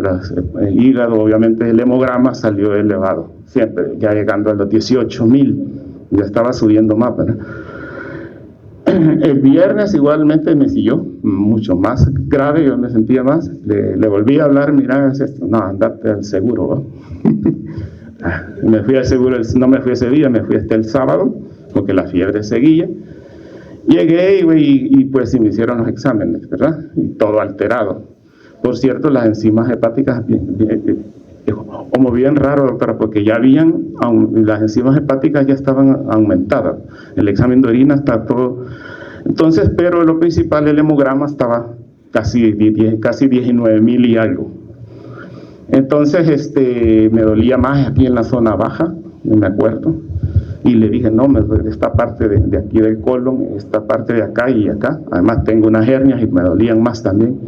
el hígado, obviamente el hemograma salió elevado, siempre, ya llegando a los 18,000, ya estaba subiendo más, ¿verdad? El viernes igualmente me siguió, mucho más grave, yo me sentía más, le volví a hablar, mira, es esto, no, andate al seguro, ¿no? Me fui al seguro, no me fui ese día, me fui hasta el sábado, porque la fiebre seguía. Llegué y pues me hicieron los exámenes, ¿verdad? Y todo alterado. Por cierto, las enzimas hepáticas, como bien raro, doctora, porque ya las enzimas hepáticas ya estaban aumentadas. El examen de orina está todo. Entonces, pero lo principal, el hemograma estaba casi 19,000 y algo. Entonces, me dolía más aquí en la zona baja, no me acuerdo. Y le dije, no, me duele esta parte de aquí del colon, esta parte de acá y acá. Además tengo unas hernias y me dolían más también.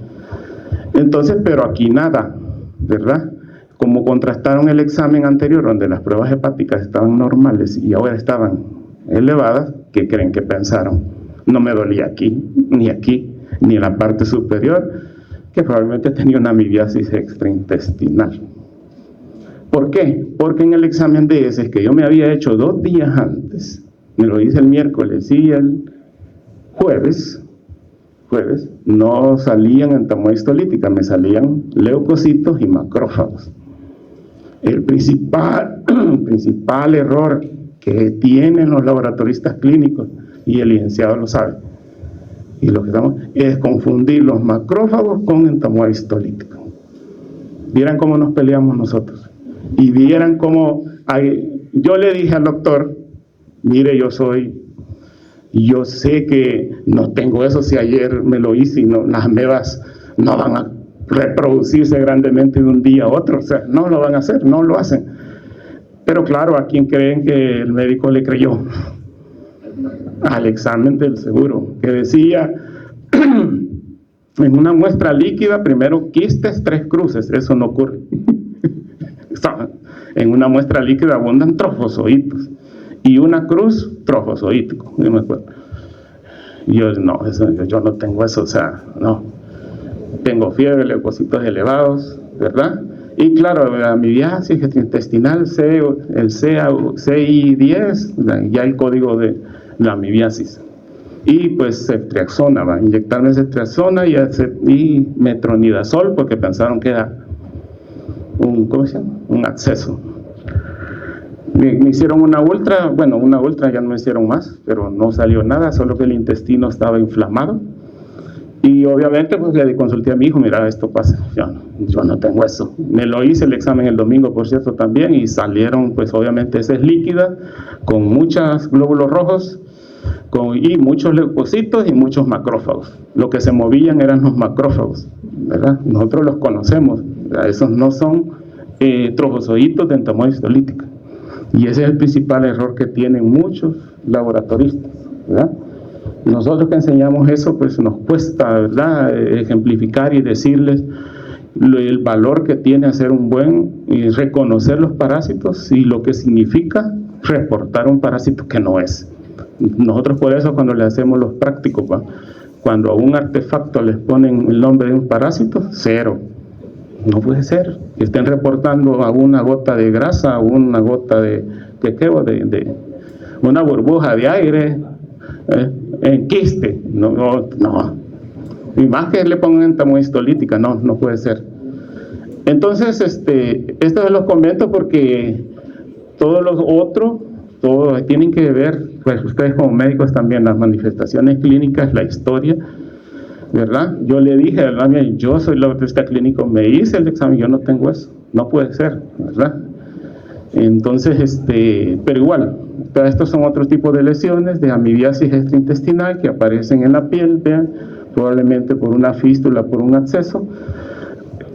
Entonces, pero aquí nada, ¿verdad? Como contrastaron el examen anterior, donde las pruebas hepáticas estaban normales y ahora estaban elevadas, ¿qué creen que pensaron? No me dolía aquí, ni en la parte superior, que probablemente tenía una amibiasis extraintestinal. ¿Por qué? Porque en el examen de heces que yo me había hecho 2 días antes, me lo hice el miércoles y el jueves, no salían entamoeba histolítica, me salían leucocitos y macrófagos. El principal error que tienen los laboratoristas clínicos, y el licenciado lo sabe, y lo que estamos, es confundir los macrófagos con entamoeba histolítica. Vieran cómo nos peleamos nosotros. Y vieran cómo yo le dije al doctor, mire, yo sé que no tengo eso, si ayer me lo hice y las amebas no van a reproducirse grandemente de un día a otro, o sea, no lo van a hacer, no lo hacen. Pero claro, a quien creen que el médico le creyó. al examen del seguro, que decía en una muestra líquida, primero quistes, 3 cruces. Eso no ocurre. En una muestra líquida abundan trofozoitos y una cruz trofozoítico. No me acuerdo. Yo no tengo eso, o sea, no. Tengo fiebre, leucocitos elevados, ¿verdad? Y claro, la amibiasis intestinal, el CI10, ya el código de la amibiasis. Y pues ceftriaxona, va a inyectarme ceftriaxona y metronidazol, porque pensaron que era un absceso. Me hicieron una ultra ya no me hicieron más, pero no salió nada, solo que el intestino estaba inflamado. Y obviamente pues le consulté a mi hijo, mira, esto pasa, yo no tengo eso. Me lo hice el examen el domingo, por cierto, también, y salieron, pues obviamente esa es líquida, con muchos glóbulos rojos, y muchos leucocitos y muchos macrófagos. Lo que se movían eran los macrófagos, ¿verdad? Nosotros los conocemos, ¿verdad? Esos no son trofozoitos de entamoeba histolítica. Y ese es el principal error que tienen muchos laboratoristas, ¿verdad? Nosotros que enseñamos eso, pues nos cuesta, ¿verdad?, ejemplificar y decirles el valor que tiene hacer un buen y reconocer los parásitos y lo que significa reportar un parásito que no es. Nosotros por eso cuando le hacemos los prácticos, ¿va?, cuando a un artefacto les ponen el nombre de un parásito, 0. No puede ser que estén reportando a una gota de grasa, una gota de una burbuja de aire, en quiste, no. Y más que le pongan entamoeba histolítica, no puede ser. Entonces, esto se los comento porque todos los otros, todos tienen que ver, pues ustedes como médicos también, las manifestaciones clínicas, la historia, ¿verdad? Yo le dije, ¿verdad?, yo soy laboratorista clínico, me hice el examen, yo no tengo eso, no puede ser, ¿verdad? Entonces, pero igual, estos son otros tipos de lesiones de amibiasis extraintestinal que aparecen en la piel, vean, probablemente por una fístula, por un absceso,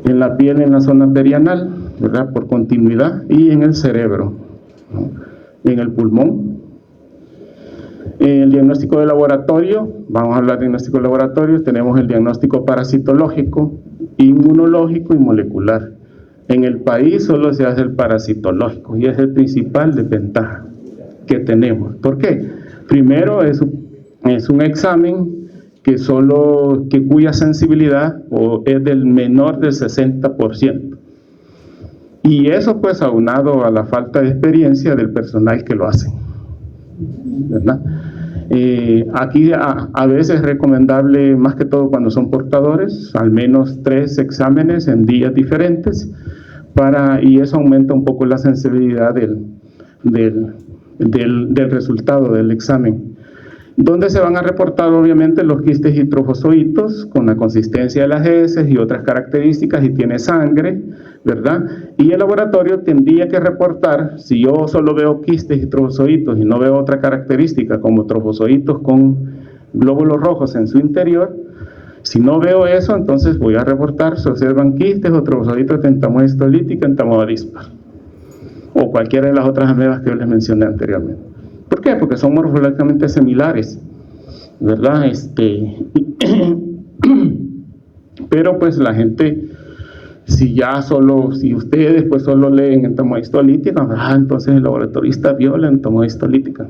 en la piel, en la zona perianal, ¿verdad?, por continuidad, y en el cerebro, ¿no?, en el pulmón. El diagnóstico de laboratorio, vamos a hablar de diagnóstico de laboratorio, tenemos el diagnóstico parasitológico, inmunológico y molecular. En el país solo se hace el parasitológico y es el principal desventaja que tenemos. ¿Por qué? Primero es un examen cuya sensibilidad es del menor del 60%. Y eso pues aunado a la falta de experiencia del personal que lo hace, ¿verdad? Aquí a veces es recomendable, más que todo cuando son portadores, al menos 3 exámenes en días diferentes, y eso aumenta un poco la sensibilidad del resultado del examen, donde se van a reportar obviamente los quistes y trofozoitos con la consistencia de las heces y otras características, y tiene sangre, ¿verdad? Y el laboratorio tendría que reportar, si yo solo veo quistes y trofozoitos y no veo otra característica como trofozoitos con glóbulos rojos en su interior, si no veo eso, entonces voy a reportar, se observan quistes o trofozoitos de entamoeba histolítica, entamoeba dispar, o cualquiera de las otras amebas que yo les mencioné anteriormente. ¿Por qué? Porque son morfológicamente similares, ¿verdad? Pero pues la gente, si ustedes pues solo leen entamoeba histolítica, entonces el laboratorista vio la entamoeba histolítica.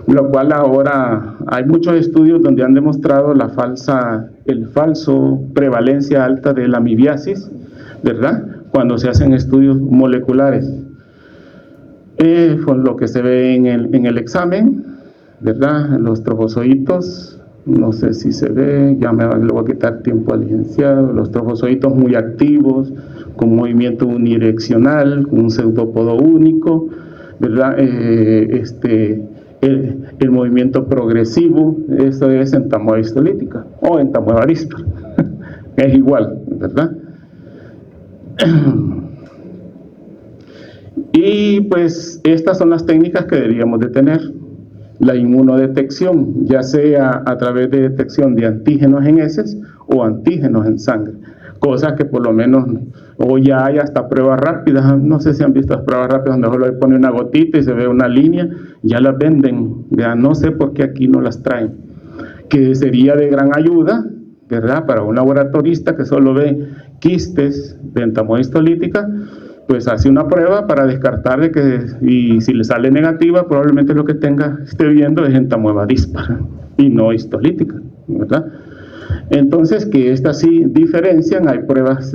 Lo cual ahora hay muchos estudios donde han demostrado el falso prevalencia alta de la amibiasis, ¿verdad?, cuando se hacen estudios moleculares. Con lo que se ve en el examen, ¿verdad?, los trofozoitos, no sé si se ve, le voy a quitar tiempo al licenciado, los trofozoitos muy activos, con movimiento unidireccional, con un pseudópodo único, ¿verdad?, el movimiento progresivo, eso es entamoeba histolítica o entamoeba dispar. Es igual, ¿verdad? Y pues estas son las técnicas que deberíamos de tener. La inmunodetección, ya sea a través de detección de antígenos en heces o antígenos en sangre. cosas que por lo menos hoy ya hay hasta pruebas rápidas. No sé si han visto las pruebas rápidas donde solo le pone una gotita y se ve una línea, ya las venden, ya no sé por qué aquí no las traen, que sería de gran ayuda, ¿verdad? Para un laboratorista que solo ve quistes de entamoeba histolítica, pues hace una prueba para descartar de que, y si le sale negativa, probablemente lo que esté viendo es entamoeba díspara y no histolítica, ¿verdad? Entonces, que estas sí diferencian, hay pruebas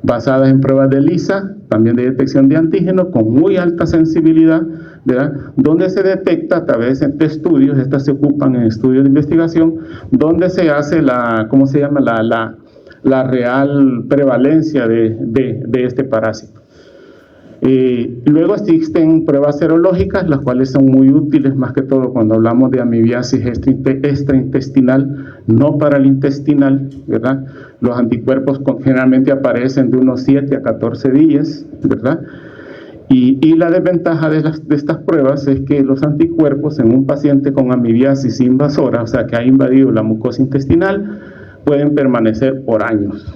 basadas en pruebas de ELISA, también de detección de antígenos, con muy alta sensibilidad, ¿verdad? Donde se detecta a través de estudios, estas se ocupan en estudios de investigación, donde se hace ¿cómo se llama? La real prevalencia de este parásito. Luego existen pruebas serológicas, las cuales son muy útiles, más que todo cuando hablamos de amibiasis extraintestinal, no para el intestinal, ¿verdad? Los anticuerpos generalmente aparecen de unos 7 a 14 días, ¿verdad? Y la desventaja de estas pruebas es que los anticuerpos en un paciente con amibiasis invasora, o sea, que ha invadido la mucosa intestinal, pueden permanecer por años.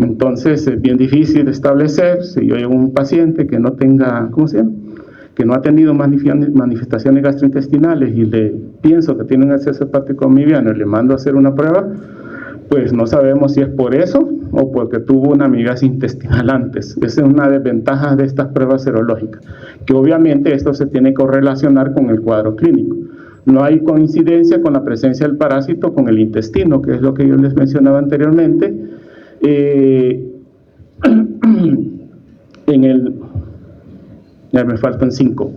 Entonces es bien difícil establecer, si yo llevo un paciente que no tenga, ¿cómo se llama? Que no ha tenido manifestaciones gastrointestinales y le pienso que tiene un acceso hepático amibiano y le mando a hacer una prueba, pues no sabemos si es por eso o porque tuvo una amibiasis intestinal antes. Esa es una desventaja de estas pruebas serológicas, que obviamente esto se tiene que correlacionar con el cuadro clínico. No hay coincidencia con la presencia del parásito con el intestino, que es lo que yo les mencionaba anteriormente. Ya me faltan 5.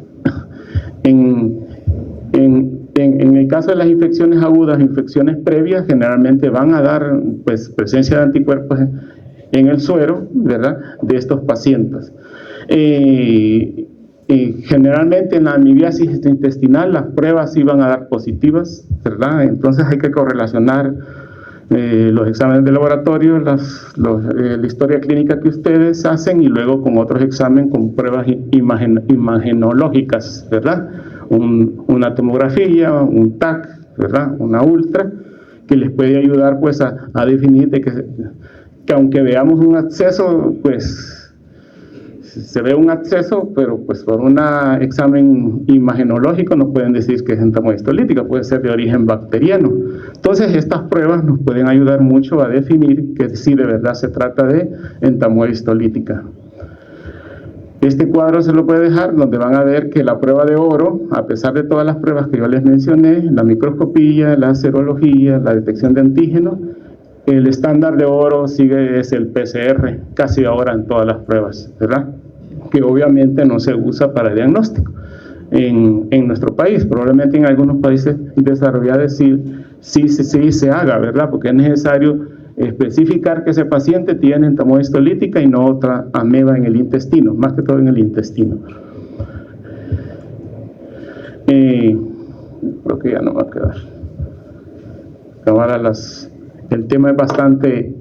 En el caso de las infecciones agudas, infecciones previas, generalmente van a dar pues presencia de anticuerpos en el suero, ¿verdad?, de estos pacientes. Generalmente en la amibiasis intestinal las pruebas sí van a dar positivas, ¿verdad? Entonces hay que correlacionar los exámenes de laboratorio, la historia clínica que ustedes hacen y luego con otros exámenes, con pruebas imagenológicas, ¿verdad? Una tomografía, un TAC, ¿verdad? Una ultra, que les puede ayudar pues a definir de que aunque veamos un acceso, pues se ve un acceso, pero pues por un examen imagenológico no pueden decir que es entamoeba histolítica, puede ser de origen bacteriano. Entonces estas pruebas nos pueden ayudar mucho a definir que si de verdad se trata de entamoeba histolítica. Este cuadro se lo puede dejar, donde van a ver que la prueba de oro, a pesar de todas las pruebas que yo les mencioné, la microscopía, la serología, la detección de antígenos, el estándar de oro es el PCR, casi ahora en todas las pruebas, ¿verdad? Que obviamente no se usa para diagnóstico en nuestro país. Probablemente en algunos países desarrollados sí se haga, ¿verdad? Porque es necesario especificar que ese paciente tiene entamoeba histolítica y no otra ameba en el intestino, más que todo en el intestino. Creo que ya no va a quedar. Ahora el tema es bastante...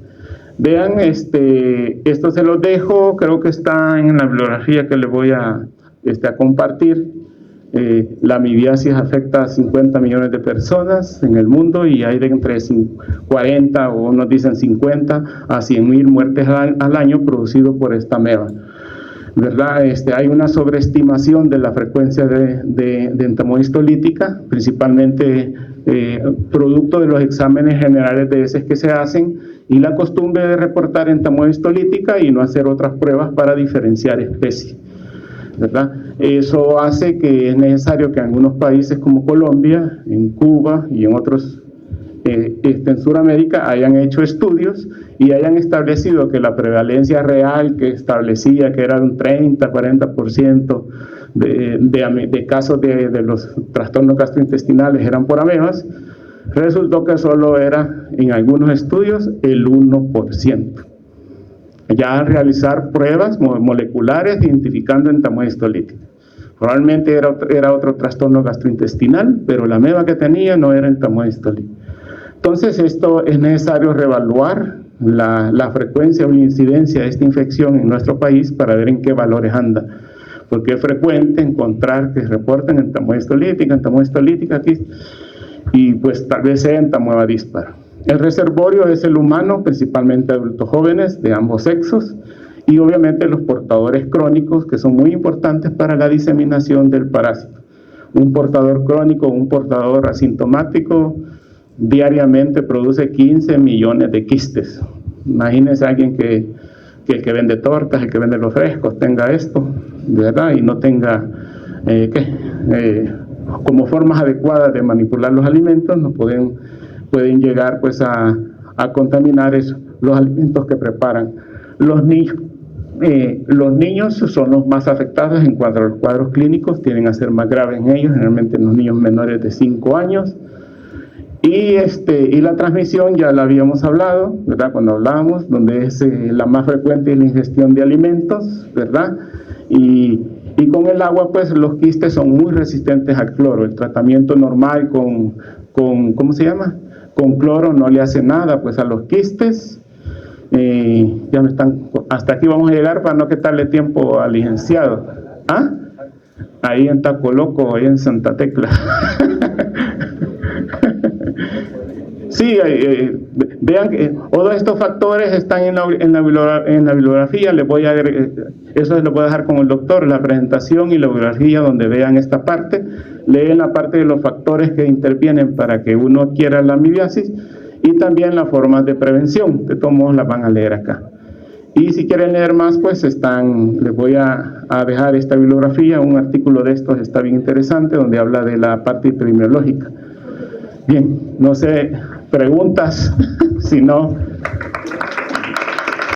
Vean, esto se los dejo, creo que está en la bibliografía que les voy a compartir. La amibiasis afecta a 50 millones de personas en el mundo y hay de entre 40 o unos dicen 50 a 100,000 muertes al año producido por esta ameba, ¿verdad? Hay una sobreestimación de la frecuencia de entamoeba histolítica, principalmente producto de los exámenes generales de heces que se hacen y la costumbre de reportar entamoeba histolítica y no hacer otras pruebas para diferenciar especies, ¿verdad? Eso hace que es necesario que en algunos países como Colombia, en Cuba y en otros en Sudamérica hayan hecho estudios y hayan establecido que la prevalencia real que establecía que era un 30-40% de casos de los trastornos gastrointestinales eran por amebas, resultó que solo era en algunos estudios el 1%. Ya al realizar pruebas moleculares identificando entamoeba histolítica. Probablemente era otro trastorno gastrointestinal, pero la ameba que tenía no era entamoeba histolítica. Entonces esto es necesario reevaluar la frecuencia o la incidencia de esta infección en nuestro país para ver en qué valores anda. Porque es frecuente encontrar que reportan entamoeba histolítica aquí, y pues tal vez sea entamoeba díspara. El reservorio es el humano, principalmente adultos jóvenes de ambos sexos, y obviamente los portadores crónicos, que son muy importantes para la diseminación del parásito. Un portador crónico, un portador asintomático, diariamente produce 15 millones de quistes. Imagínense a alguien que el que vende tortas, el que vende los frescos, tenga esto, ¿verdad? Y no tenga como formas adecuadas de manipular los alimentos, no pueden llegar pues a contaminar los alimentos que preparan. Los niños son los más afectados en cuanto a los cuadros clínicos, tienden a ser más graves en ellos, generalmente en los niños menores de 5 años. Y la transmisión ya la habíamos hablado, ¿verdad? Cuando hablábamos, donde es la más frecuente es la ingestión de alimentos, ¿verdad? Y con el agua, pues los quistes son muy resistentes al cloro. El tratamiento normal con ¿cómo se llama? Con cloro no le hace nada, pues a los quistes. Ya me están, hasta aquí vamos a llegar para no quitarle tiempo al licenciado. ¿Ah? Ahí en Tacoloco, ahí en Santa Tecla. Sí, vean que todos estos factores están en la bibliografía. Les voy a eso lo voy a dejar con el doctor, la presentación y la bibliografía donde vean esta parte. Leen la parte de los factores que intervienen para que uno adquiera la amibiasis y también las formas de prevención. De todos modos las van a leer acá. Y si quieren leer más, pues les voy a dejar esta bibliografía. Un artículo de estos está bien interesante donde habla de la parte epidemiológica. Bien, no sé, preguntas, si no